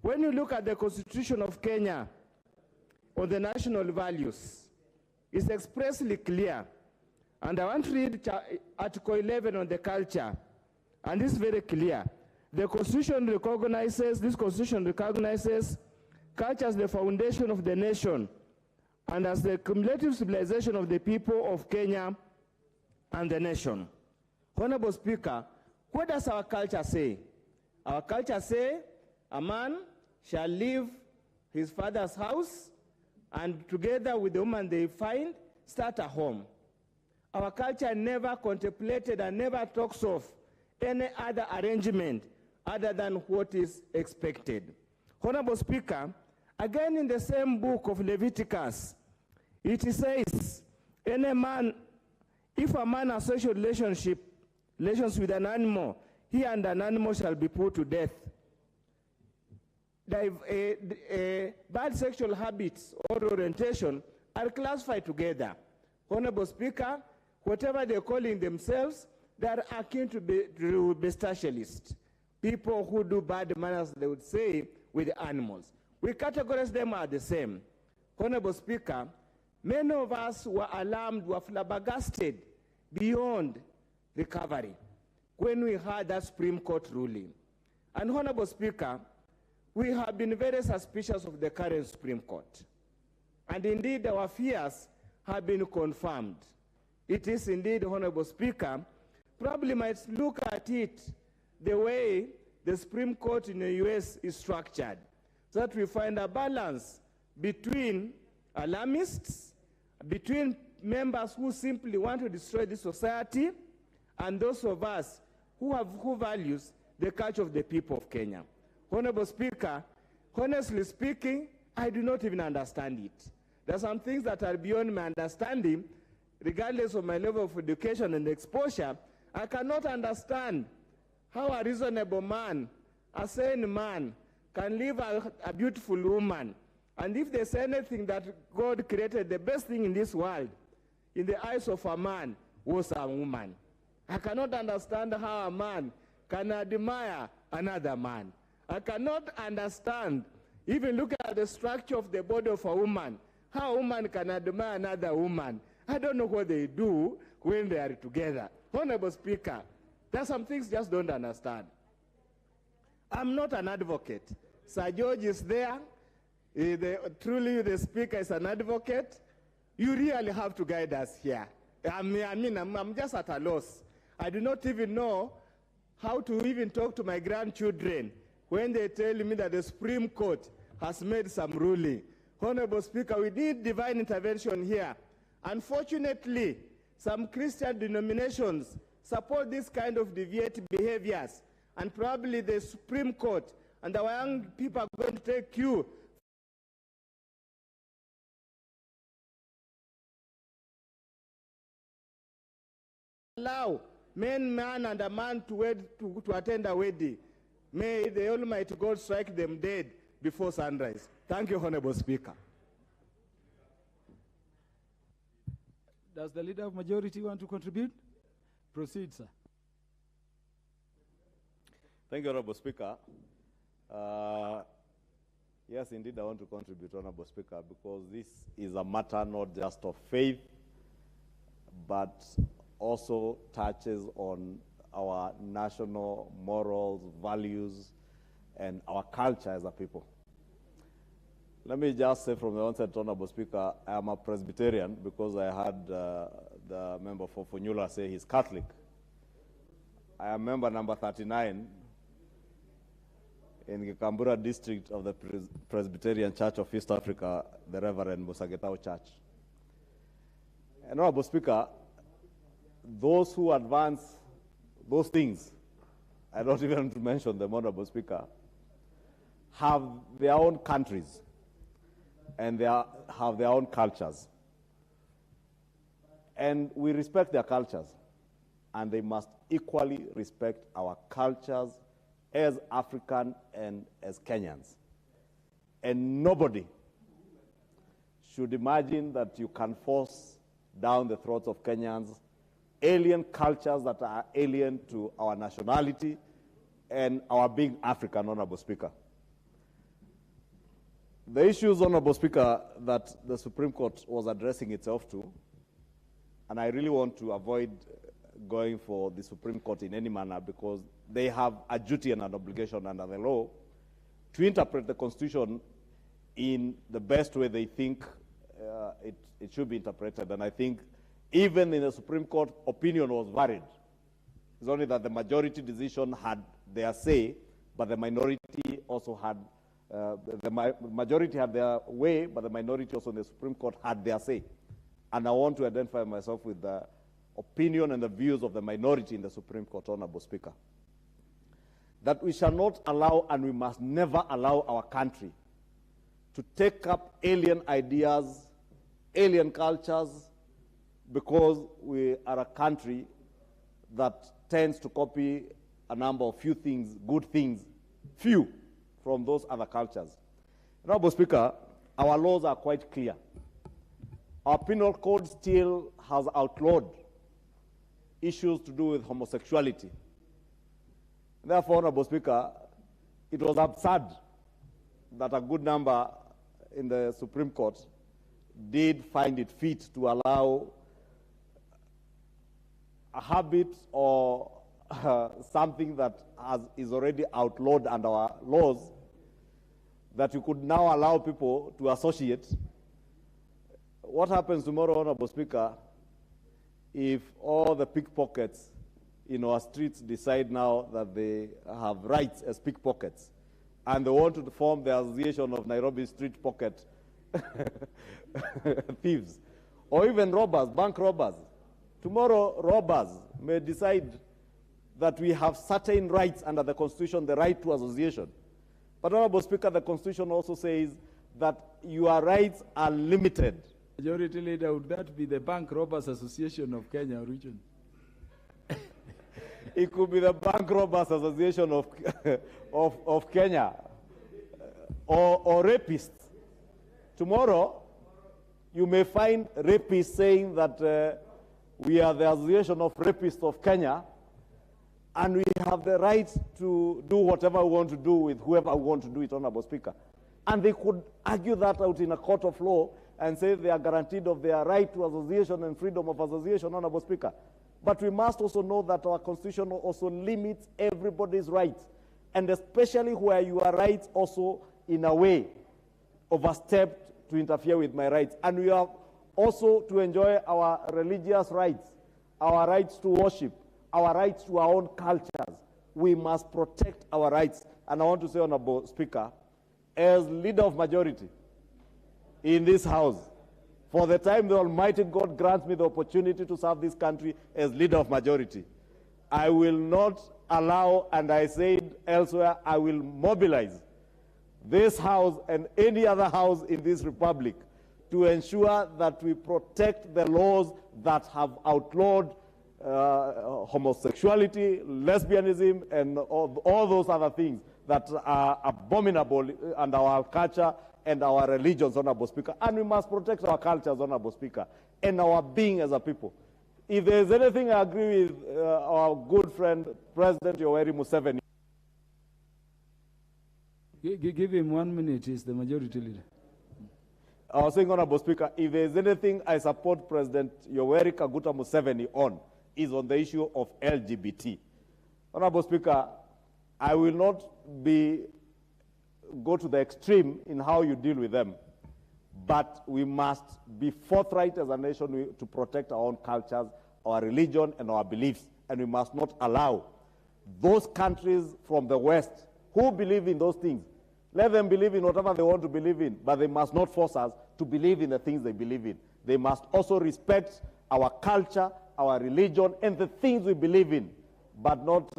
when you look at the Constitution of Kenya on the national values, it's expressly clear. And I want to read Article 11 on the culture, and it's very clear. The Constitution recognizes, this Constitution recognizes culture as the foundation of the nation and as the cumulative civilization of the people of Kenya and the nation. Honorable Speaker, what does our culture say? Our culture say a man shall leave his father's house and together with the woman they find, start a home. Our culture never contemplated and never talks of any other arrangement other than what is expected. Honorable Speaker, again in the same book of Leviticus, it says, any man, if a man has social relations with an animal, he and an animal shall be put to death. Bad sexual habits or orientation are classified together. Honorable Speaker, whatever they're calling themselves, they are akin to bestialists. People who do bad manners, they would say, with animals. We categorize them as the same. Honorable Speaker, many of us were alarmed, were flabbergasted beyond recovery when we heard that Supreme Court ruling. And Honorable Speaker, we have been very suspicious of the current Supreme Court. And indeed, our fears have been confirmed. It is indeed, Honorable Speaker, probably might look at it the way the Supreme Court in the US is structured, so that we find a balance between alarmists, between members who simply want to destroy the society, and those of us who values the culture of the people of Kenya. Honorable Speaker, honestly speaking, I do not even understand it. There are some things that are beyond my understanding, regardless of my level of education and exposure. I cannot understand how a reasonable man, a sane man, can leave a beautiful woman. And if there's anything that God created, the best thing in this world, in the eyes of a man, was a woman. I cannot understand how a man can admire another man. I cannot understand, even look at the structure of the body of a woman, how a woman can admire another woman. I don't know what they do when they are together. Honorable Speaker, there are some things just don't understand. I'm not an advocate. Sir George is there. Truly, the Speaker is an advocate. You really have to guide us here. I'm just at a loss. I do not even know how to even talk to my grandchildren when they tell me that the Supreme Court has made some ruling. Honorable Speaker, we need divine intervention here. Unfortunately, some Christian denominations support this kind of deviant behaviors, and probably the Supreme Court and our young people are going to take cue. Allow man and a man to attend a wedding. May the Almighty God strike them dead before sunrise. Thank you, Honorable Speaker. Does the Leader of Majority want to contribute? Proceed, sir. Thank you, Honorable Speaker. Yes, indeed, I want to contribute, Honorable Speaker, because this is a matter not just of faith, but also touches on our national morals, values, and our culture as a people. Let me just say from the onset, Honorable Speaker, I am a Presbyterian because I heard the member for Funyula say he's Catholic. I am member number 39 in the Kambura district of the Presbyterian Church of East Africa, the Reverend Musagetao Church. And Honorable Speaker, those who advance those things, I don't even want to mention them, Honorable Speaker, have their own countries and they have their own cultures. And we respect their cultures, and they must equally respect our cultures as African and as Kenyans. And nobody should imagine that you can force down the throats of Kenyans alien cultures that are alien to our nationality and our being African, Honorable Speaker. The issues, Honorable Speaker, that the Supreme Court was addressing itself to, and I really want to avoid going for the Supreme Court in any manner because they have a duty and an obligation under the law to interpret the Constitution in the best way they think it should be interpreted. And I think even in the Supreme Court, opinion was varied. It's only that the majority decision had their say, but the minority also had majority had their way, but the minority also in the Supreme Court had their say. And I want to identify myself with the opinion and the views of the minority in the Supreme Court, Honorable Speaker. That we shall not allow, and we must never allow our country to take up alien ideas, alien cultures, because we are a country that tends to copy a number of few things, good things, few, from those other cultures. Honorable Speaker, our laws are quite clear. Our penal code still has outlawed issues to do with homosexuality. Therefore, Honorable Speaker, it was absurd that a good number in the Supreme Court did find it fit to allow a habit or something that is already outlawed under our laws, that you could now allow people to associate. What happens tomorrow, Honorable Speaker, if all the pickpockets in our streets decide now that they have rights as pickpockets, and they want to form the Association of Nairobi Street Pocket Thieves, or even robbers, bank robbers? Tomorrow, robbers may decide that we have certain rights under the Constitution, the right to association. But, Honorable Speaker, the Constitution also says that your rights are limited. Majority Leader, would that be the Bank Robbers Association of Kenya region? It could be the Bank Robbers Association of Kenya, or rapists. Tomorrow, you may find rapists saying that we are the Association of Rapists of Kenya, and we have the right to do whatever we want to do with whoever we want to do it, Honorable Speaker. And they could argue that out in a court of law and say they are guaranteed of their right to association and freedom of association, Honorable Speaker. But we must also know that our Constitution also limits everybody's rights, and especially where your rights also, in a way, overstepped to interfere with my rights. And we have also to enjoy our religious rights, our rights to worship, our rights to our own cultures. We must protect our rights. And I want to say, Honorable Speaker, as leader of majority in this House, for the time the Almighty God grants me the opportunity to serve this country as leader of majority, I will not allow, and I said elsewhere, I will mobilize this House and any other house in this republic to ensure that we protect the laws that have outlawed homosexuality, lesbianism, and all those other things that are abominable under our culture and our religions, Honorable Speaker. And we must protect our cultures, Honorable Speaker, and our being as a people. If there is anything I agree with our good friend, President Yoweri Museveni. Give him 1 minute, he's the majority leader. I was saying, Honorable Speaker, if there is anything I support President Yoweri Kaguta Museveni on, is on the issue of LGBT. Honorable Speaker, I will not go to the extreme in how you deal with them, but we must be forthright as a nation to protect our own cultures, our religion, and our beliefs, and we must not allow those countries from the West who believe in those things. Let them believe in whatever they want to believe in, but they must not force us to believe in the things they believe in. They must also respect our culture, our religion, and the things we believe in, but not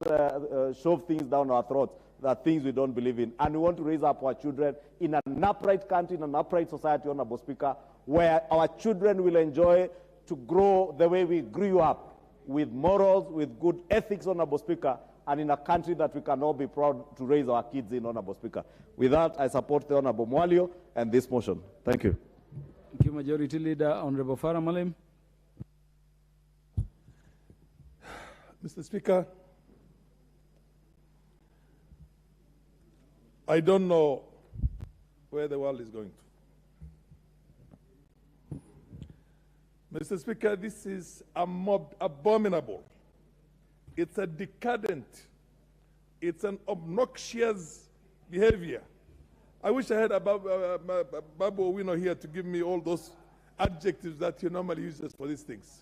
shove things down our throats, that things we don't believe in. And we want to raise up our children in an upright country, in an upright society, Honorable Speaker, where our children will enjoy to grow the way we grew up, with morals, with good ethics, Honorable Speaker, and in a country that we can all be proud to raise our kids in, Honorable Speaker. With that, I support the Honorable Mwalio and this motion. Thank you. Thank you, Majority Leader. Honorable Farah Malim. Mr. Speaker, I don't know where the world is going to. Mr. Speaker, this is abominable. It's a decadent, it's an obnoxious behavior. I wish I had Babu Owino here to give me all those adjectives that he normally uses for these things.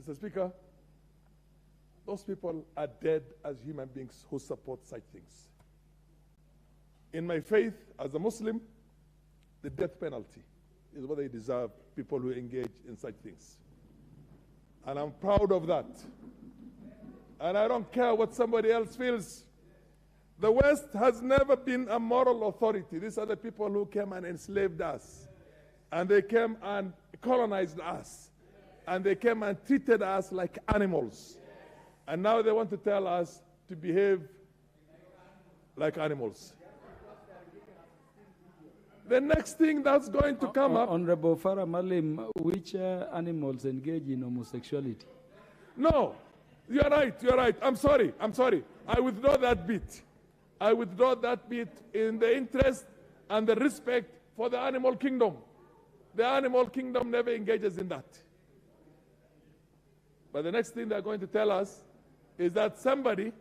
Mr. Speaker, those people are dead as human beings who support such things. In my faith as a Muslim, the death penalty is what they deserve, people who engage in such things. And I'm proud of that. And I don't care what somebody else feels. The West has never been a moral authority. These are the people who came and enslaved us. And they came and colonized us. And they came and treated us like animals. And now they want to tell us to behave like animals. The next thing that's going to come up... Honorable Farah Malim, which animals engage in homosexuality? No, you're right, you're right. I'm sorry. I withdraw that bit. I withdraw that bit in the interest and the respect for the animal kingdom. The animal kingdom never engages in that. But the next thing they're going to tell us is that somebody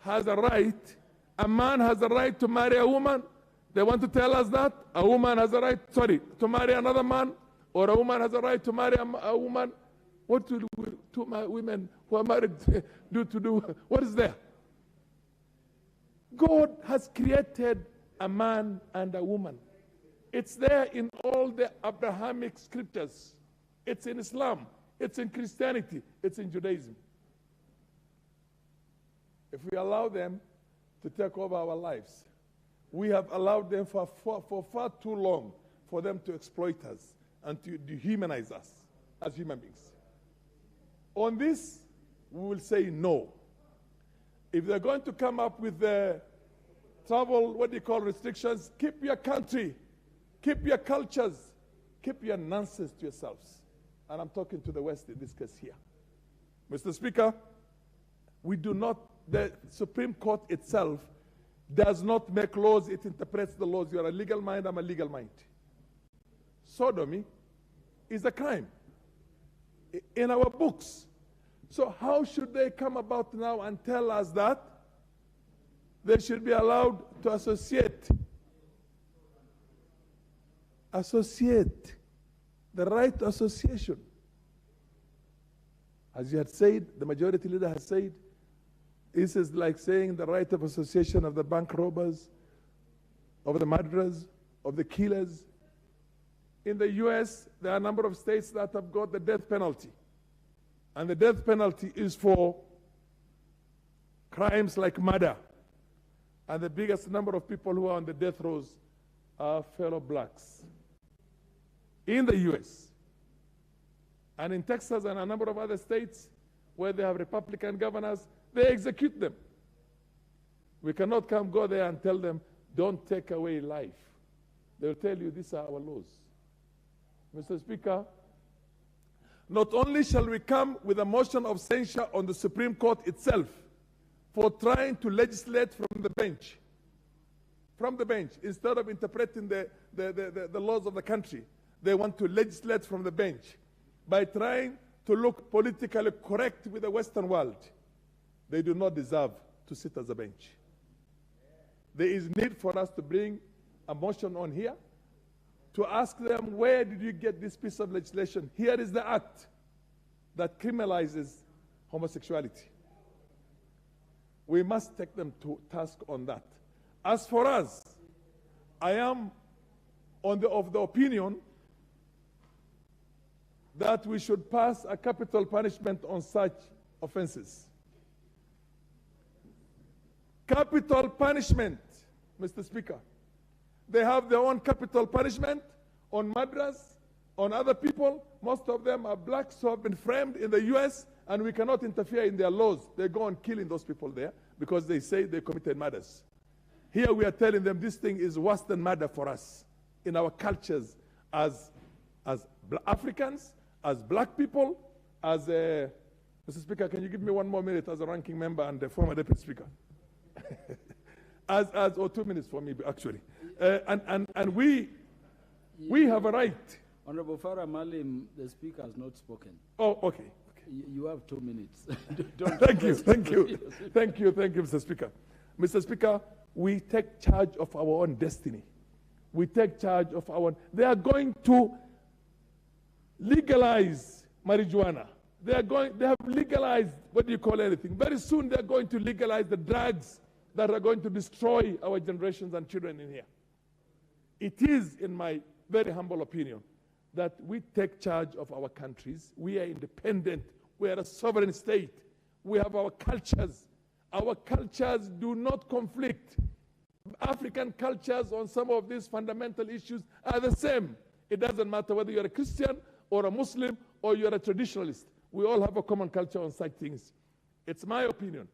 has a right, a man has a right to marry a woman. They want to tell us that a woman has a right, to marry another man, or a woman has a right to marry a woman. What do two women who are married do? What is there? God has created a man and a woman. It's there in all the Abrahamic scriptures. It's in Islam. It's in Christianity. It's in Judaism. If we allow them to take over our lives, we have allowed them for far too long for them to exploit us and to dehumanize us as human beings. On this, we will say no. If they're going to come up with the travel, restrictions, keep your country, keep your cultures, keep your nonsense to yourselves. And I'm talking to the West in this case here. Mr. Speaker, the Supreme Court itself does not make laws, it interprets the laws. You're a legal mind, I'm a legal mind. Sodomy is a crime in our books. So how should they come about now and tell us that they should be allowed to associate? The right to association. As you had said, the majority leader has said, this is like saying the right of association of the bank robbers, of the murderers, of the killers. In the US, there are a number of states that have got the death penalty. And the death penalty is for crimes like murder. And the biggest number of people who are on the death rows are fellow blacks. In the US. And in Texas and a number of other states where they have Republican governors, they execute them. We cannot go there and tell them, don't take away life. They'll tell you, these are our laws. Mr. Speaker, not only shall we come with a motion of censure on the Supreme Court itself for trying to legislate from the bench, instead of interpreting the laws of the country, they want to legislate from the bench by trying to look politically correct with the Western world. They do not deserve to sit as a bench. There is need for us to bring a motion on here to ask them, where did you get this piece of legislation? Here is the act that criminalizes homosexuality. We must take them to task on that. As for us, I am of the opinion that we should pass a capital punishment on such offenses. Capital punishment, Mr. Speaker. They have their own capital punishment on murderers, on other people. Most of them are blacks who have been framed in the US, and we cannot interfere in their laws. They go on killing those people there because they say they committed murders. Here we are telling them this thing is worse than murder for us in our cultures as Africans, as black people, as a... Mr. Speaker, can you give me 1 more minute as a ranking member and a former deputy speaker? Or 2 minutes for me, actually. And we have a right. Honorable Farah Malim, the speaker has not spoken. Oh, okay. You have 2 minutes. Thank you, Mr. Speaker. Mr. Speaker, we take charge of our own destiny. We take charge of our own. They are going to legalize marijuana. They have legalized, what do you call anything? Very soon they're going to legalize the drugs that are going to destroy our generations and children in here. It is, in my very humble opinion, that we take charge of our countries. We are independent. We are a sovereign state. We have our cultures. Our cultures do not conflict. African cultures on some of these fundamental issues are the same. It doesn't matter whether you're a Christian or a Muslim or you're a traditionalist. We all have a common culture on such things. It's my opinion,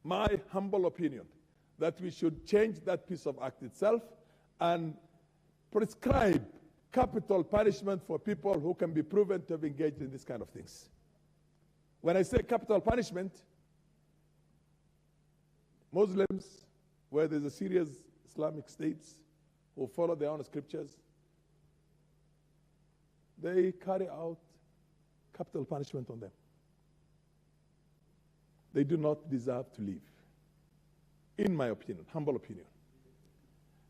my humble opinion, that we should change that piece of act itself and prescribe capital punishment for people who can be proven to have engaged in this kind of things. When I say capital punishment, Muslims, where there's a serious Islamic states who follow their own scriptures, they carry out capital punishment on them. They do not deserve to live. In my opinion, humble opinion.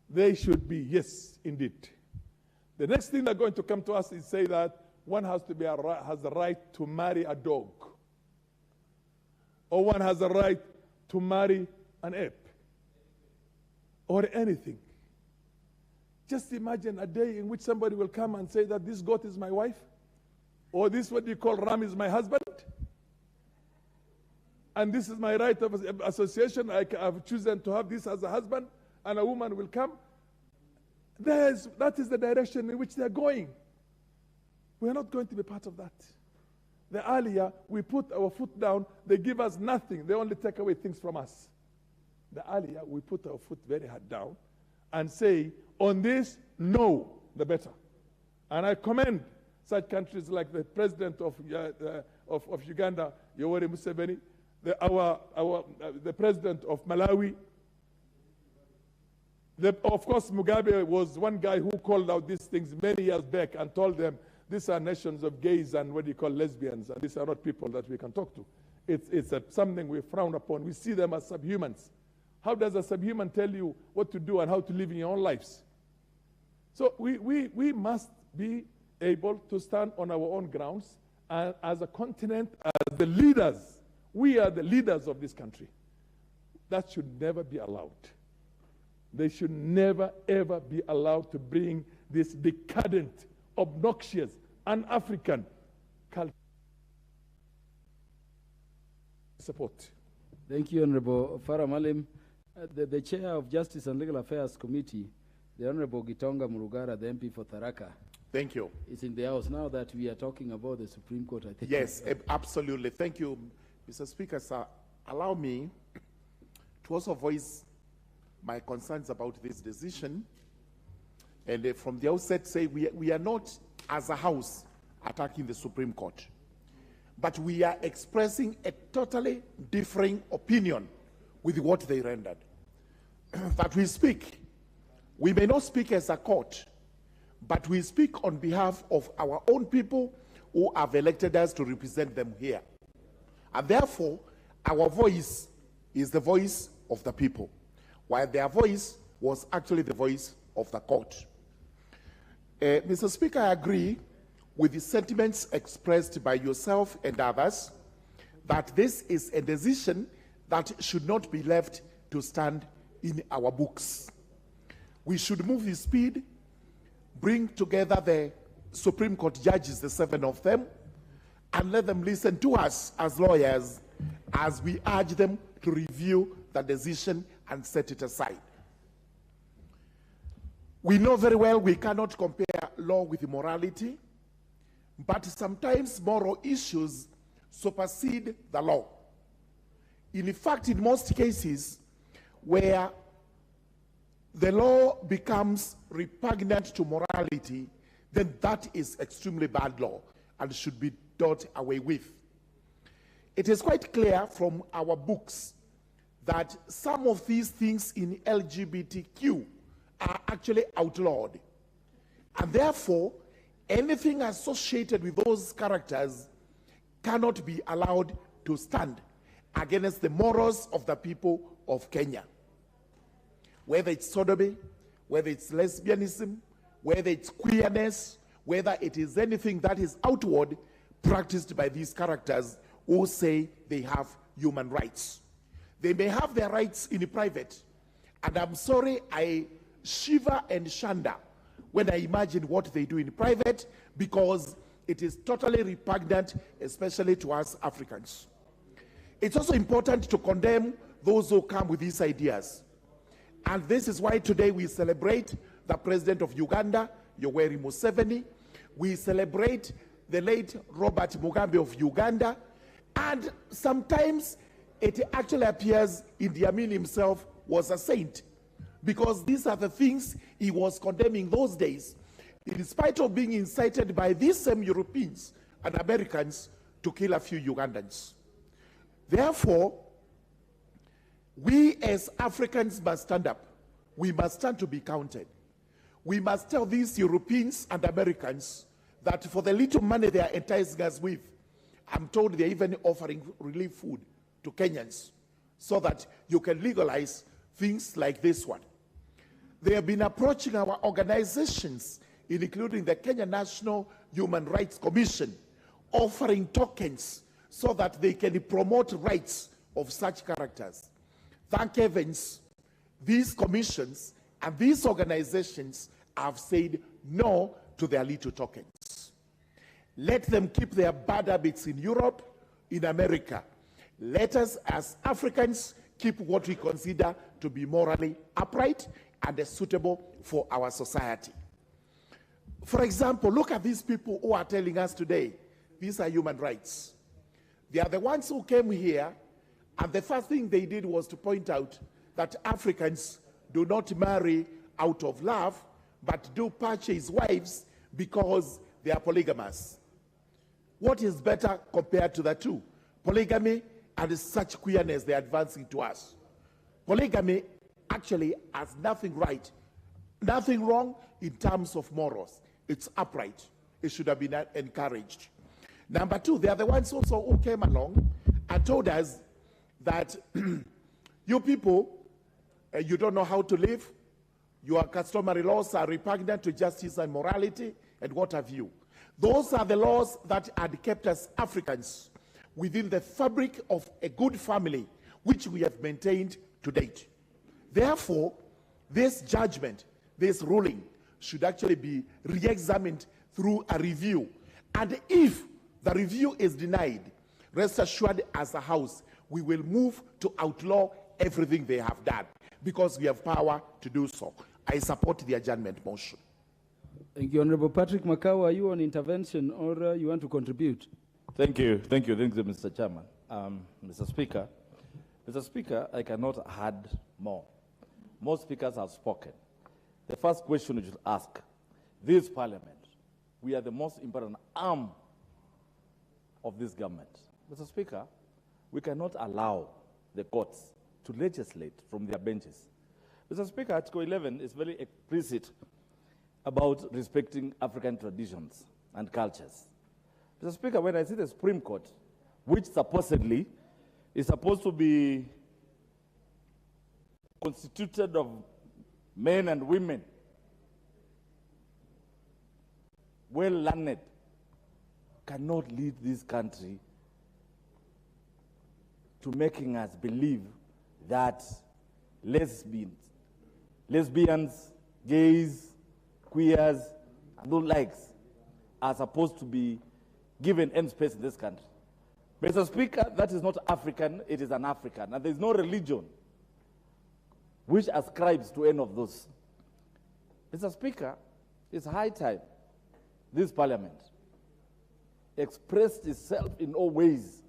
They should be, yes, indeed. The next thing they're going to come to us is say that one has to be has the right to marry a dog, or one has the right to marry an ape, or anything. Just imagine a day in which somebody will come and say that this goat is my wife, or this what you call ram is my husband, and this is my right of association. I've chosen to have this as a husband, and a woman will come. That is the direction in which they're going. We're not going to be part of that. The earlier we put our foot down, they give us nothing. They only take away things from us. The earlier we put our foot very hard down and say, on this, no, the better. And I commend such countries like the president of Uganda, Yoweri Museveni, the president of Malawi. Of course, Mugabe was one guy who called out these things many years back and told them, these are nations of gays and what you call lesbians, and these are not people that we can talk to. It's something we frown upon. We see them as subhumans. How does a subhuman tell you what to do and how to live in your own lives? So we must be able to stand on our own grounds, and as a continent, as the leaders. We are the leaders of this country. That should never be allowed. They should never, ever be allowed to bring this decadent, obnoxious, un-African culture. Support. Thank you, Honorable Farah Malim. The Chair of Justice and Legal Affairs Committee, the Honorable Gitonga Murugara, the MP for Tharaka. Thank you. Is in the House now that we are talking about the Supreme Court, I think. Yes, absolutely. Thank you, Mr. Speaker. Sir, allow me to also voice my concerns about this decision. And from the outset say we are not, as a House, attacking the Supreme Court. But we are expressing a totally differing opinion with what they rendered. That we speak. We may not speak as a court, but we speak on behalf of our own people who have elected us to represent them here. And therefore, our voice is the voice of the people, while their voice was actually the voice of the court. Mr. Speaker, I agree with the sentiments expressed by yourself and others that this is a decision that should not be left to stand in our books. We should move with speed, bring together the Supreme Court judges, the 7 of them, and let them listen to us as lawyers as we urge them to review the decision and set it aside. We know very well we cannot compare law with morality, but sometimes moral issues supersede the law. In fact, in most cases where the law becomes repugnant to morality, then that is extremely bad law and should be done away with. It is quite clear from our books that some of these things in LGBTQ are actually outlawed. And therefore, anything associated with those characters cannot be allowed to stand against the morals of the people of Kenya. Whether it's sodomy, whether it's lesbianism, whether it's queerness, whether it is anything that is outward practiced by these characters who say they have human rights. They may have their rights in private. And I'm sorry, I shiver and shudder when I imagine what they do in private, because it is totally repugnant, especially to us Africans. It's also important to condemn those who come with these ideas. And this is why today we celebrate the president of Uganda, Yoweri Museveni. We celebrate the late Robert Mugabe of Uganda. And sometimes it actually appears Idi Amin himself was a saint, because these are the things he was condemning those days, in spite of being incited by these same Europeans and Americans to kill a few Ugandans. Therefore, we as Africans must stand up. We must stand to be counted. We must tell these Europeans and Americans that for the little money they are enticing us with, I'm told they're even offering relief food to Kenyans so that you can legalize things like this one. They have been approaching our organizations, including the Kenya National Human Rights Commission, offering tokens so that they can promote rights of such characters. Thank heavens, these commissions and these organizations have said no to their little tokens. Let them keep their bad habits in Europe, in America. Let us, as Africans, keep what we consider to be morally upright and suitable for our society. For example, look at these people who are telling us today, these are human rights. They are the ones who came here, and the first thing they did was to point out that Africans do not marry out of love, but do purchase wives because they are polygamous. What is better compared to the two? Polygamy and such queerness they're advancing to us. Polygamy actually has nothing right, nothing wrong in terms of morals. It's upright. It should have been encouraged. Number two, they are the ones also who came along and told us that you people, you don't know how to live. Your customary laws are repugnant to justice and morality, and what have you. Those are the laws that had kept us Africans within the fabric of a good family, which we have maintained to date. Therefore, this judgment, this ruling, should actually be re-examined through a review. And if the review is denied, rest assured, as a house, we will move to outlaw everything they have done, because we have power to do so. I support the adjournment motion. Thank you, Honorable Patrick Makau. Are you on intervention, or you want to contribute? Thank you, Mr. Chairman. Mr. Speaker, I cannot add more. Most speakers have spoken. The first question you should ask, this parliament, we are the most important arm of this government. Mr. Speaker, we cannot allow the courts to legislate from their benches. Mr. Speaker, Article 11 is very explicit about respecting African traditions and cultures. Mr. Speaker, when I see the Supreme Court, which supposedly is supposed to be constituted of men and women, well-learned, cannot lead this country to making us believe that lesbians, gays, queers, and those likes are supposed to be given end space in this country. Mr. Speaker, that is not African, it is an African. And there is no religion which ascribes to any of those. Mr. Speaker, it's high time this parliament expressed itself in all ways,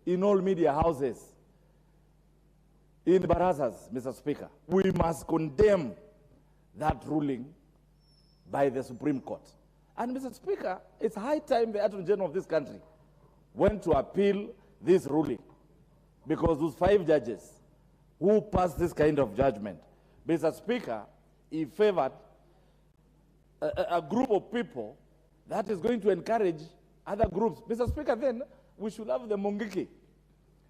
in all media houses, in barazas, Mr. Speaker. We must condemn that ruling by the Supreme Court. And Mr. Speaker, it's high time the Attorney General of this country went to appeal this ruling, because those 5 judges who passed this kind of judgment, Mr. Speaker, he favored a group of people that is going to encourage other groups. Mr. Speaker, then we should have the Mungiki,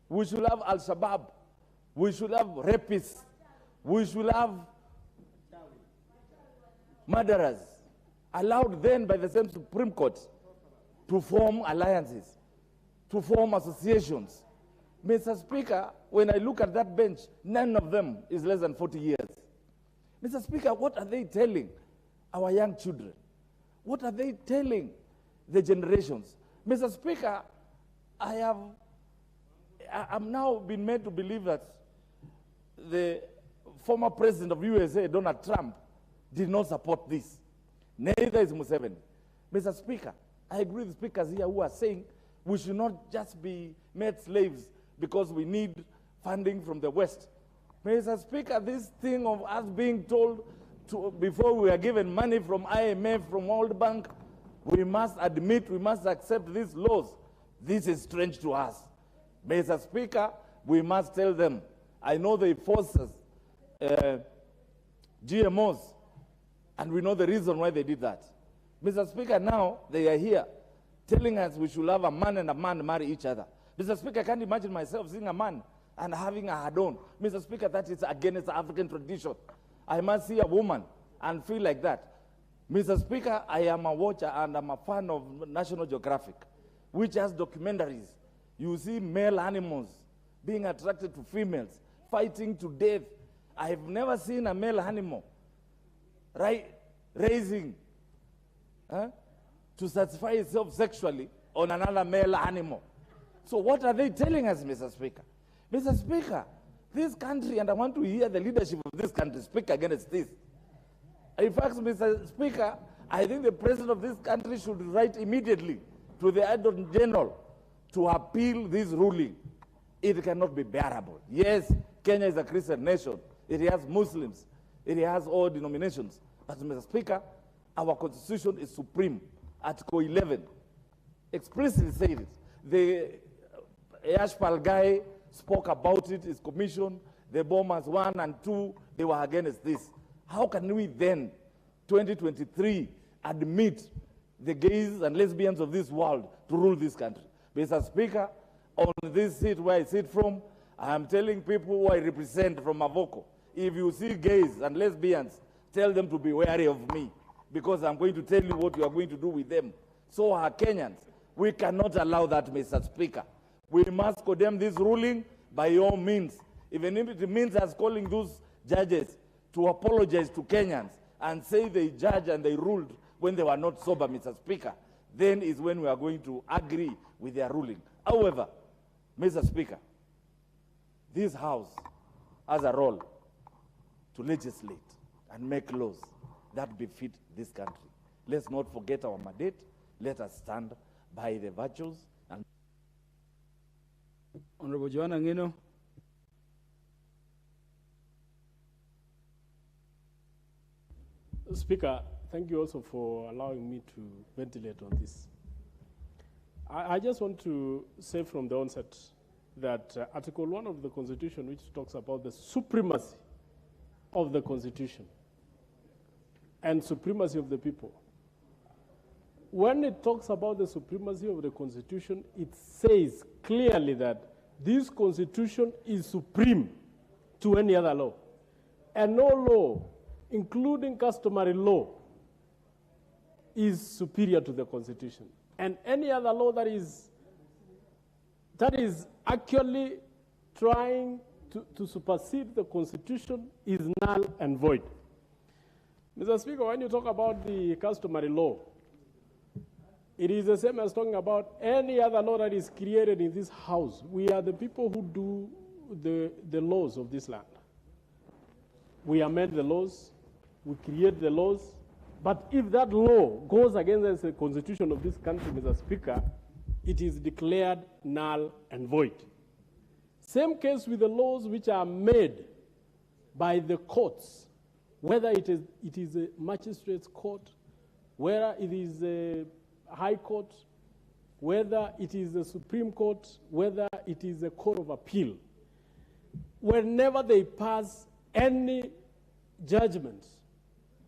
we should have Al-Shabaab, we should have rapists, we should have murderers, allowed then by the same Supreme Court to form alliances, to form associations. Mr. Speaker, when I look at that bench, none of them is less than 40 years. Mr. Speaker, what are they telling our young children? What are they telling the generations? Mr. Speaker, I'm now been made to believe that the former president of USA, Donald Trump, did not support this. Neither is Museveni. Mr. Speaker, I agree with speakers here who are saying we should not just be made slaves because we need funding from the West. Mr. Speaker, this thing of us being told before we are given money from IMF, from World Bank, we must admit, we must accept these laws. This is strange to us. Mr. Speaker, we must tell them, I know they force us, GMOs, and we know the reason why they did that. Mr. Speaker, now they are here telling us we should have a man and a man marry each other. Mr. Speaker, I can't imagine myself seeing a man and having a head-on. Mr. Speaker, that is against African tradition. I must see a woman and feel like that. Mr. Speaker, I am a watcher and I'm a fan of National Geographic, which has documentaries. You see male animals being attracted to females, fighting to death. I have never seen a male animal raising to satisfy itself sexually on another male animal. So what are they telling us, Mr. Speaker? Mr. Speaker, this country, and I want to hear the leadership of this country speak against this. In fact, Mr. Speaker, I think the president of this country should write immediately to the Attorney General to appeal this ruling. It cannot be bearable. Yes, Kenya is a Christian nation. It has Muslims. It has all denominations. But, Mr. Speaker, our constitution is supreme. Article 11 explicitly says it. The Ashpal guy spoke about it, his commission, the bombers 1 and 2, they were against this. How can we then, 2023, admit the gays and lesbians of this world to rule this country? Mr. Speaker, on this seat where I sit from, I am telling people who I represent from Mavoko, if you see gays and lesbians, tell them to be wary of me, because I'm going to tell you what you are going to do with them. So are Kenyans. We cannot allow that, Mr. Speaker. We must condemn this ruling by all means, even if it means us calling those judges to apologize to Kenyans and say they judged and they ruled when they were not sober, Mr. Speaker. Then is when we are going to agree with their ruling. However, Mr. Speaker, this House has a role to legislate and make laws that befit this country. Let's not forget our mandate. Let us stand by the virtues. And Honorable Joanna Ngino. Speaker, thank you also for allowing me to ventilate on this. I just want to say from the onset that Article 1 of the Constitution, which talks about the supremacy of the Constitution and supremacy of the people, when it talks about the supremacy of the Constitution, it says clearly that this Constitution is supreme to any other law. And no law, including customary law, is superior to the Constitution. And any other law that is actually trying to supersede the Constitution is null and void. Mr. Speaker, when you talk about the customary law, it is the same as talking about any other law that is created in this House. We are the people who do the laws of this land. We amend the laws, we create the laws, but if that law goes against the Constitution of this country, Mr. Speaker, it is declared null and void. Same case with the laws which are made by the courts, whether it is a magistrate's court, whether it is a high court, whether it is the Supreme Court, whether it is a court of appeal. Whenever they pass any judgments,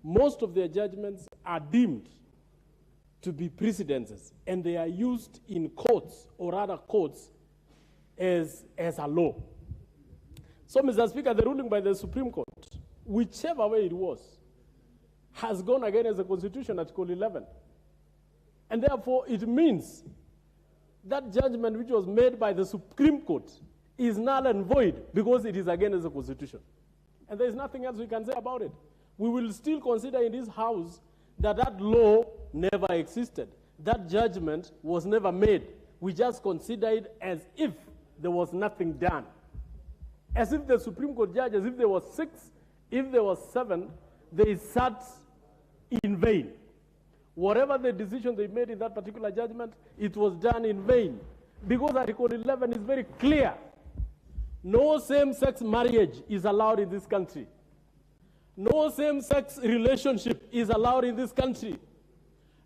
most of their judgments are deemed to be precedences, and they are used in courts or other courts as a law. So, Mr. Speaker, the ruling by the Supreme Court, whichever way it was, has gone against the Constitution, Article 11. And therefore, it means that judgment which was made by the Supreme Court is null and void because it is against the Constitution. And there is nothing else we can say about it. We will still consider in this House that that law never existed. That judgment was never made. We just consider it as if there was nothing done. As if the Supreme Court judge, as if there was 6, if there was 7, they sat in vain. Whatever the decision they made in that particular judgment, it was done in vain. Because Article 11 is very clear. No same-sex marriage is allowed in this country. No same-sex relationship is allowed in this country.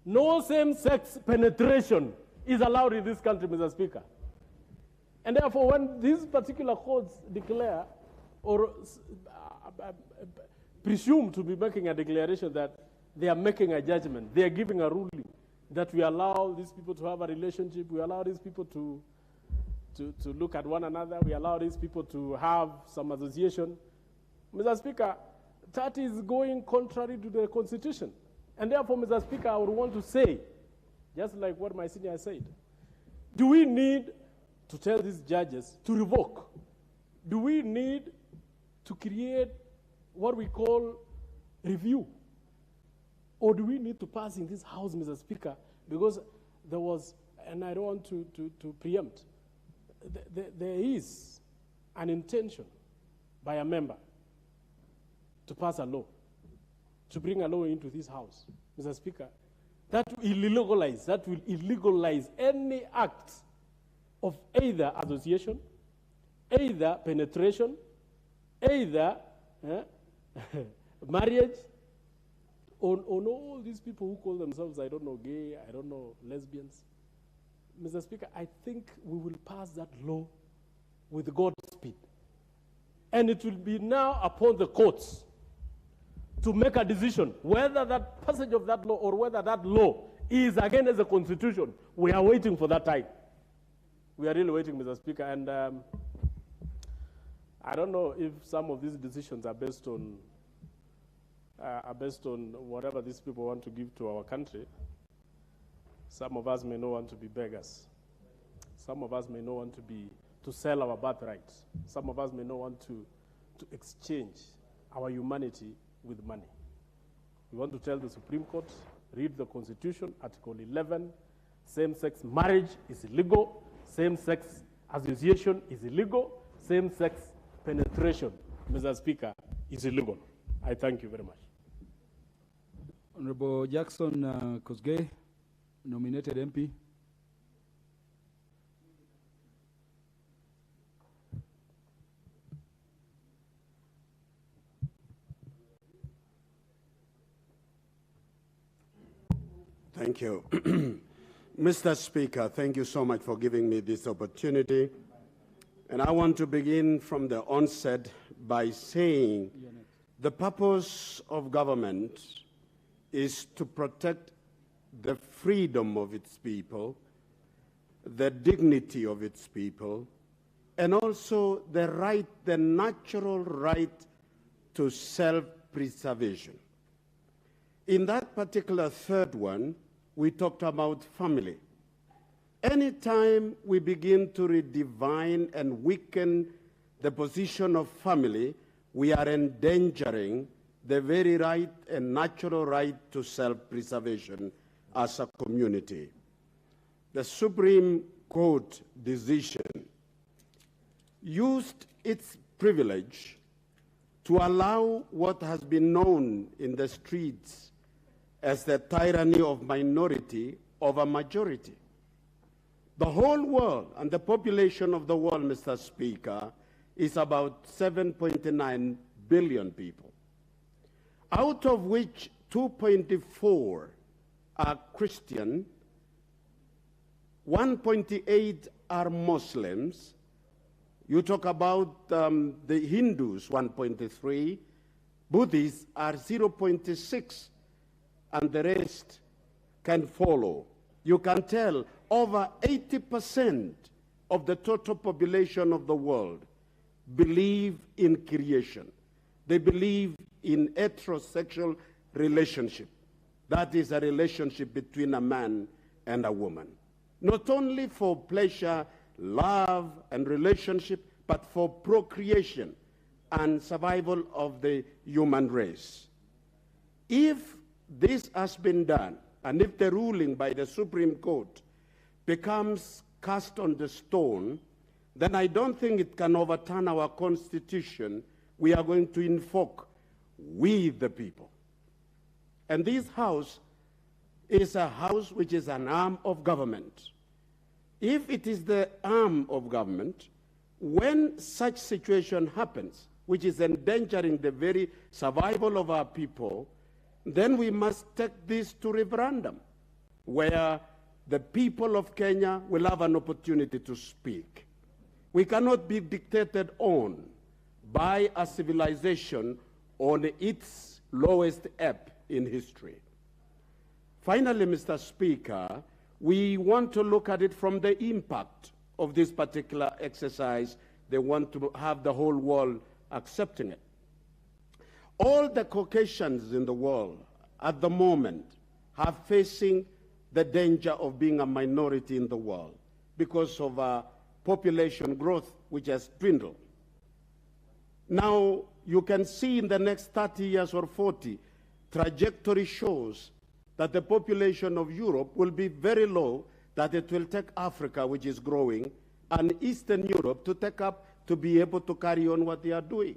No same-sex penetration is allowed in this country, Mr. Speaker. And therefore, when these particular courts declare or presume to be making a declaration that they are making a judgment, they are giving a ruling that we allow these people to have a relationship, we allow these people to look at one another, we allow these people to have some association. Mr. Speaker, that is going contrary to the Constitution. And therefore, Mr. Speaker, I would want to say, just like what my senior said, do we need to tell these judges to revoke? Do we need to create what we call review? Or do we need to pass in this House, Mr. Speaker? Because there was, and I don't want to preempt, there is an intention by a member to pass a law, to bring a law into this House, Mr. Speaker, that will illegalize any act of either association, either penetration, either marriage, on all these people who call themselves, I don't know, gay, I don't know, lesbians. Mr. Speaker, I think we will pass that law with Godspeed. And it will be now upon the courts to make a decision whether that passage of that law or whether that law is against the Constitution. We are waiting for that time. We are really waiting, Mr. Speaker. And I don't know if some of these decisions are based on whatever these people want to give to our country. Some of us may not want to be beggars. Some of us may not want to sell our birthright. Some of us may not want to exchange our humanity with money. We want to tell the Supreme Court, read the Constitution, Article 11, same-sex marriage is illegal, same-sex association is illegal, same-sex penetration, Mr. Speaker, is illegal. I thank you very much. Honorable Jackson Kosgei, nominated MP. Thank you. Mr. Speaker, thank you so much for giving me this opportunity. And I want to begin from the onset by saying the purpose of government is to protect the freedom of its people, the dignity of its people, and also the natural right to self-preservation. In that particular third one, we talked about family. Anytime we begin to redefine and weaken the position of family, we are endangering the very right and natural right to self-preservation as a community. The Supreme Court decision used its privilege to allow what has been known in the streets as the tyranny of minority over majority. The whole world and the population of the world, Mr. Speaker, is about 7.9 billion people, out of which 2.4 are Christian, 1.8 are Muslims. You talk about the Hindus, 1.3, Buddhists are 0.6, and the rest can follow. You can tell over 80% of the total population of the world believe in creation. They believe in heterosexual relationship. That is a relationship between a man and a woman. Not only for pleasure, love, and relationship, but for procreation and survival of the human race. If this has been done, and if the ruling by the Supreme Court becomes cast on the stone, then I don't think it can overturn our Constitution. We are going to invoke we the people. And this house is a house which is an arm of government. If it is the arm of government, when such situation happens, which is endangering the very survival of our people, then we must take this to referendum, where the people of Kenya will have an opportunity to speak. We cannot be dictated on by a civilization on its lowest ebb in history. Finally, Mr. Speaker, we want to look at it from the impact of this particular exercise. They want to have the whole world accepting it. All the Caucasians in the world at the moment are facing the danger of being a minority in the world because of population growth, which has dwindled. Now, you can see in the next 30 years or 40, trajectory shows that the population of Europe will be very low, that it will take Africa, which is growing, and Eastern Europe to take up, to be able to carry on what they are doing.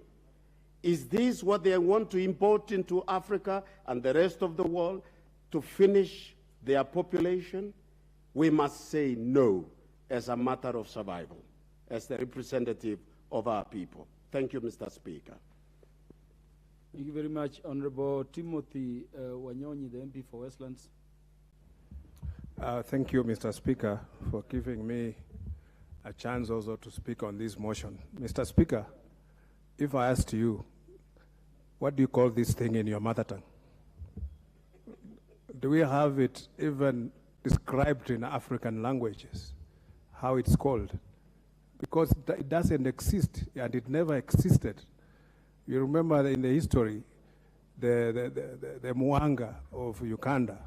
Is this what they want to import into Africa and the rest of the world to finish their population? We must say no as a matter of survival, as the representative of our people. Thank you, Mr. Speaker. Thank you very much, Honorable Timothy Wanyonyi, the MP for Westlands. Thank you, Mr. Speaker, for giving me a chance also to speak on this motion. Mr. Speaker, if I asked you, what do you call this thing in your mother tongue? Do we have it even described in African languages, how it's called? Because it doesn't exist, and it never existed. You remember in the history, the Mwanga of Uganda,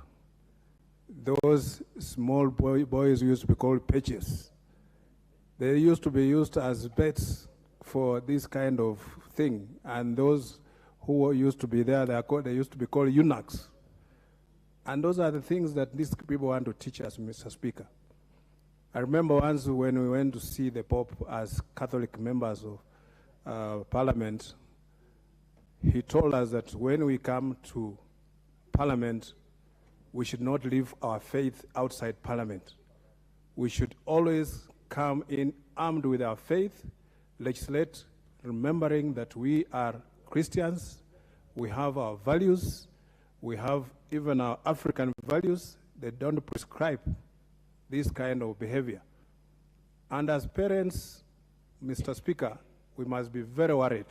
those small boys used to be called pages. They used to be used as bets for this kind of thing, and those who used to be there, they used to be called eunuchs. And those are the things that these people want to teach us, Mr. Speaker. I remember once when we went to see the Pope as Catholic members of Parliament, he told us that when we come to Parliament, we should not leave our faith outside Parliament. We should always come in armed with our faith, legislate, remembering that we are Christians, we have our values, we have even our African values. They don't prescribe this kind of behavior. And as parents, Mr. Speaker, we must be very worried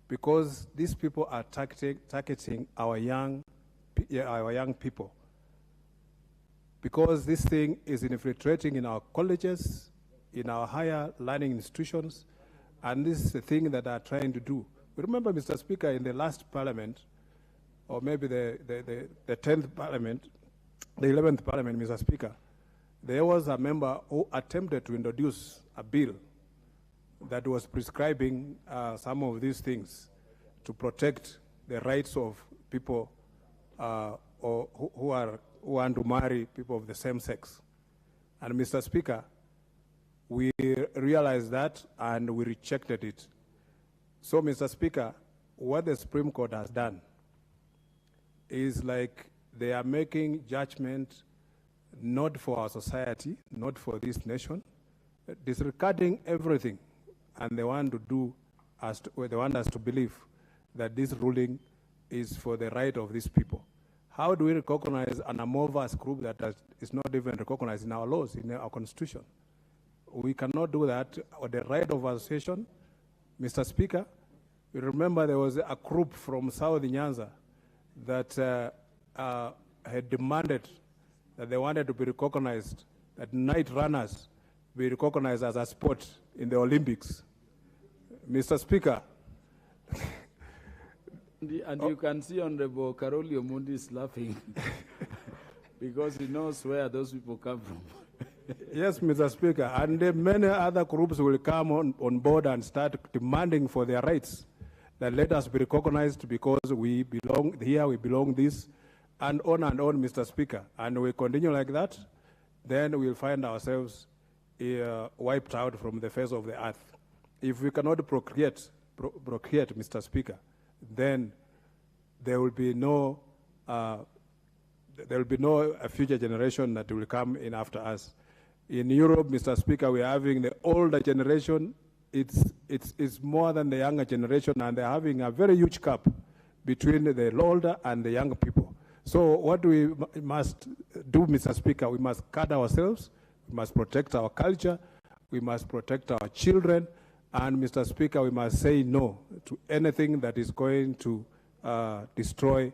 because these people are targeting our young people. Because this thing is infiltrating in our colleges, in our higher learning institutions, and this is the thing that they are trying to do. Remember, Mr. Speaker, in the last parliament, or maybe the 10th parliament, the 11th parliament, Mr. Speaker, there was a member who attempted to introduce a bill that was prescribing some of these things to protect the rights of people or who want to marry people of the same sex. And Mr. Speaker, we realized that and we rejected it. So, Mr. Speaker, what the Supreme Court has done is like they are making judgment not for our society, not for this nation, disregarding everything, and they want us to believe that this ruling is for the right of these people. How do we recognize an amorphous group that is not even recognized in our laws, in our constitution? We cannot do that. Or the right of association, Mr. Speaker, you remember there was a group from South Nyanza that had demanded that they wanted to be recognized, that night runners be recognized as a sport in the Olympics. Mr. Speaker. And you can see Honorable Karoli Omundi is laughing because he knows where those people come from. Yes, Mr. Speaker, and many other groups will come on board and start demanding for their rights. That let us be recognized because we belong here, we belong this, and on, Mr. Speaker. And we continue like that, then we'll find ourselves wiped out from the face of the earth. If we cannot procreate, Mr. Speaker, then there will be no future generation that will come in after us. In Europe, Mr. Speaker, we are having the older generation. It's more than the younger generation, and they're having a very huge gap between the older and the younger people. So what we must do, Mr. Speaker, we must guard ourselves, we must protect our culture, we must protect our children, and Mr. Speaker, we must say no to anything that is going to destroy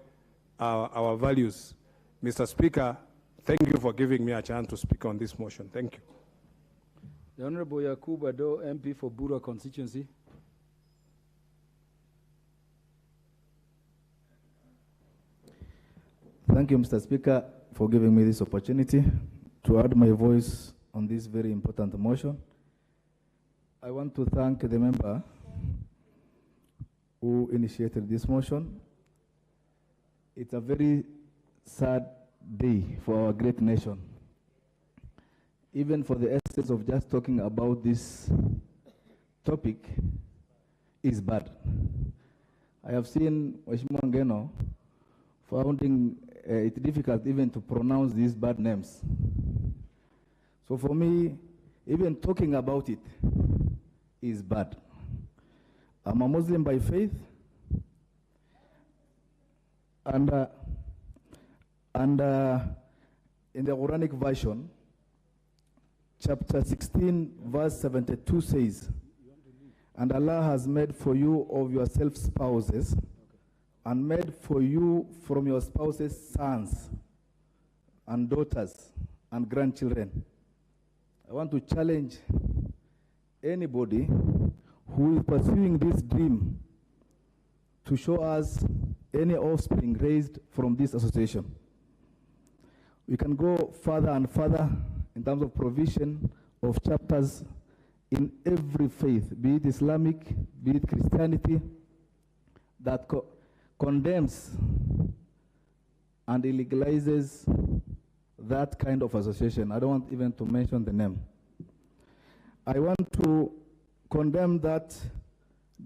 our values. Mr. Speaker, thank you for giving me a chance to speak on this motion. Thank you. The Honorable Yakub Ado, MP for Bura constituency. Thank you, Mr. Speaker, for giving me this opportunity to add my voice on this very important motion. I want to thank the member who initiated this motion. It's a very sad day for our great nation. Even for the essence of just talking about this topic is bad. I have seen Mheshimiwa Ngeno finding it difficult even to pronounce these bad names. So for me, even talking about it is bad. I'm a Muslim by faith, and in the Quranic version, chapter 16, verse 72 says, "And Allah has made for you of yourself spouses, and made for you from your spouses sons and daughters and grandchildren." I want to challenge anybody who is pursuing this dream to show us any offspring raised from this association. We can go further and further in terms of provision of chapters in every faith, be it Islamic, be it Christianity, that condemns and illegalizes that kind of association. I don't want even to mention the name. I want to condemn that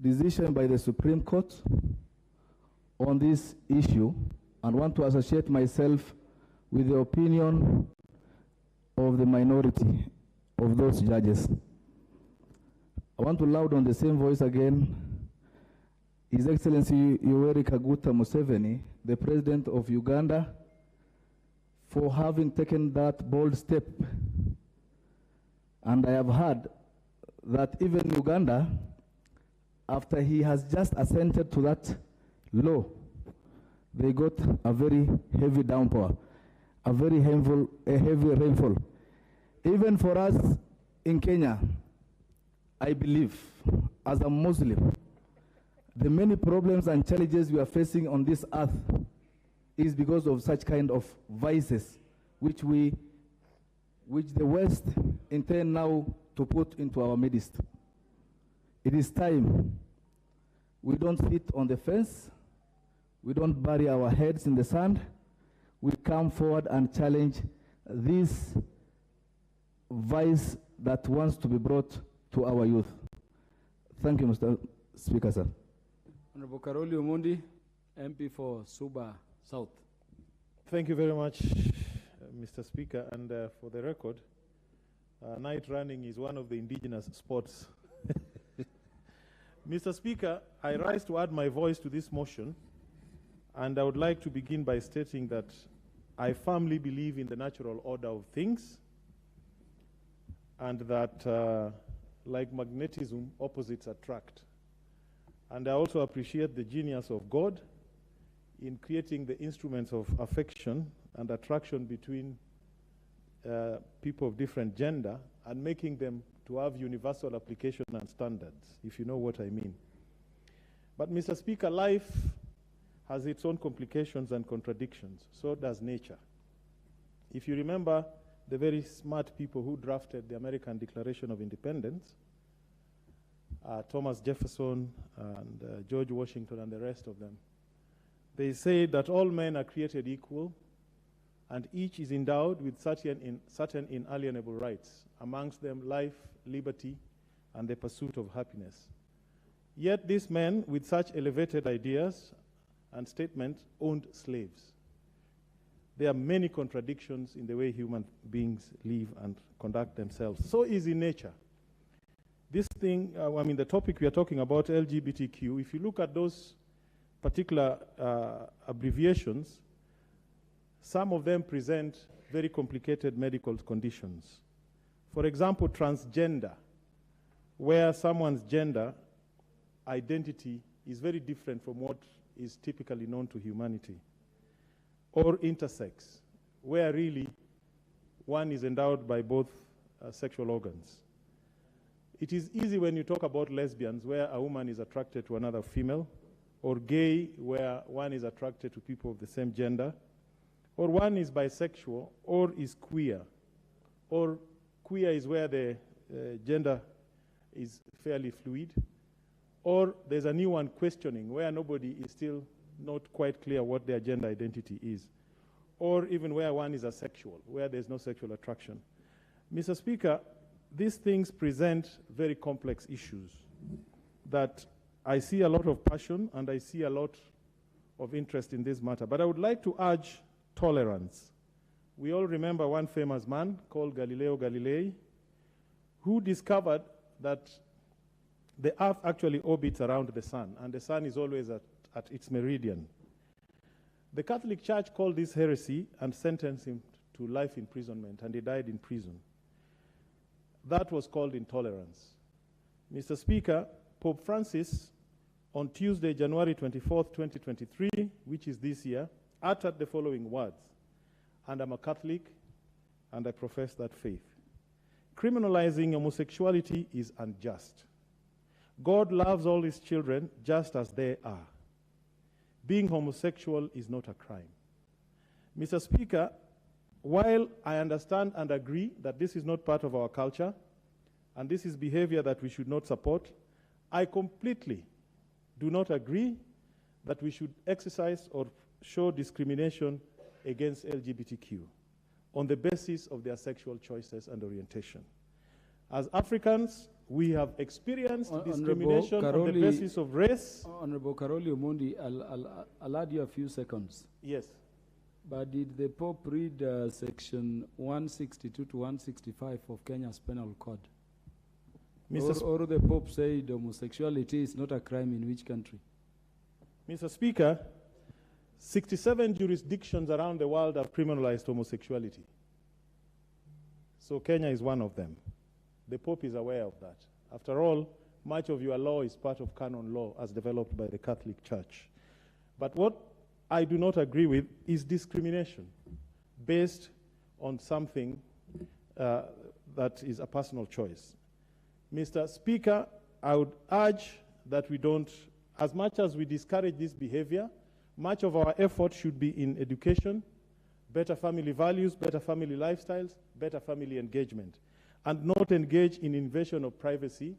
decision by the Supreme Court on this issue, and want to associate myself with the opinion of the minority of those judges. I want to loud on the same voice again His Excellency Yoweri Kaguta Museveni, the President of Uganda, for having taken that bold step. And I have heard that even Uganda, after he has just assented to that law, they got a very heavy downpour, a very heavy rainfall. Even for us in Kenya, I believe, as a Muslim, the many problems and challenges we are facing on this earth is because of such kind of vices which the West intend now to put into our midst. It is time we don't sit on the fence, we don't bury our heads in the sand, we come forward and challenge this vice that wants to be brought to our youth. Thank you, Mr. Speaker, sir. Honorable Karoli Omondi, MP for Suba South. Thank you very much, Mr. Speaker. And for the record, night running is one of the indigenous sports. Mr. Speaker, I rise to add my voice to this motion, and I would like to begin by stating that I firmly believe in the natural order of things, and that, like magnetism, opposites attract. And I also appreciate the genius of God in creating the instruments of affection and attraction between people of different gender and making them to have universal application and standards, if you know what I mean. But, Mr. Speaker, life has its own complications and contradictions. So does nature. If you remember the very smart people who drafted the American Declaration of Independence, Thomas Jefferson and George Washington and the rest of them. They say that all men are created equal and each is endowed with certain inalienable rights, amongst them life, liberty, and the pursuit of happiness. Yet these men, with such elevated ideas and statements, owned slaves. There are many contradictions in the way human beings live and conduct themselves. So is in nature. This thing, the topic we are talking about, LGBTQ, if you look at those particular abbreviations, some of them present very complicated medical conditions. For example, transgender, where someone's gender identity is very different from what is typically known to humanity. Or intersex, where really one is endowed by both sexual organs. It is easy when you talk about lesbians, where a woman is attracted to another female, or gay, where one is attracted to people of the same gender, or one is bisexual, or is queer. Or queer is where the gender is fairly fluid. Or there's a new one, questioning, where nobody is still not quite clear what their gender identity is. Or even where one is asexual, where there's no sexual attraction. Mr. Speaker, these things present very complex issues that I see a lot of passion and I see a lot of interest in this matter. But I would like to urge tolerance. We all remember one famous man called Galileo Galilei, who discovered that the Earth actually orbits around the sun, and the sun is always at its meridian. The Catholic Church called this heresy and sentenced him to life imprisonment, and he died in prison. That was called intolerance. Mr. Speaker, Pope Francis, on Tuesday, January 24th, 2023, which is this year, uttered the following words, and I'm a Catholic, and I profess that faith. Criminalizing homosexuality is unjust. God loves all his children just as they are. Being homosexual is not a crime. Mr. Speaker, while I understand and agree that this is not part of our culture, and this is behavior that we should not support, I completely do not agree that we should exercise or show discrimination against LGBTQ on the basis of their sexual choices and orientation. As Africans, we have experienced discrimination on the basis of race. Honorable Karoli Omondi, I'll add you a few seconds. Yes. But did the Pope read section 162 to 165 of Kenya's Penal Code? Or the Pope said homosexuality is not a crime in which country? Mr. Speaker, 67 jurisdictions around the world have criminalized homosexuality. So Kenya is one of them. The Pope is aware of that. After all, much of your law is part of canon law as developed by the Catholic Church. But what I do not agree with is discrimination based on something that is a personal choice. Mr. Speaker, I would urge that we don't, as much as we discourage this behavior, much of our effort should be in education, better family values, better family lifestyles, better family engagement, and not engage in invasion of privacy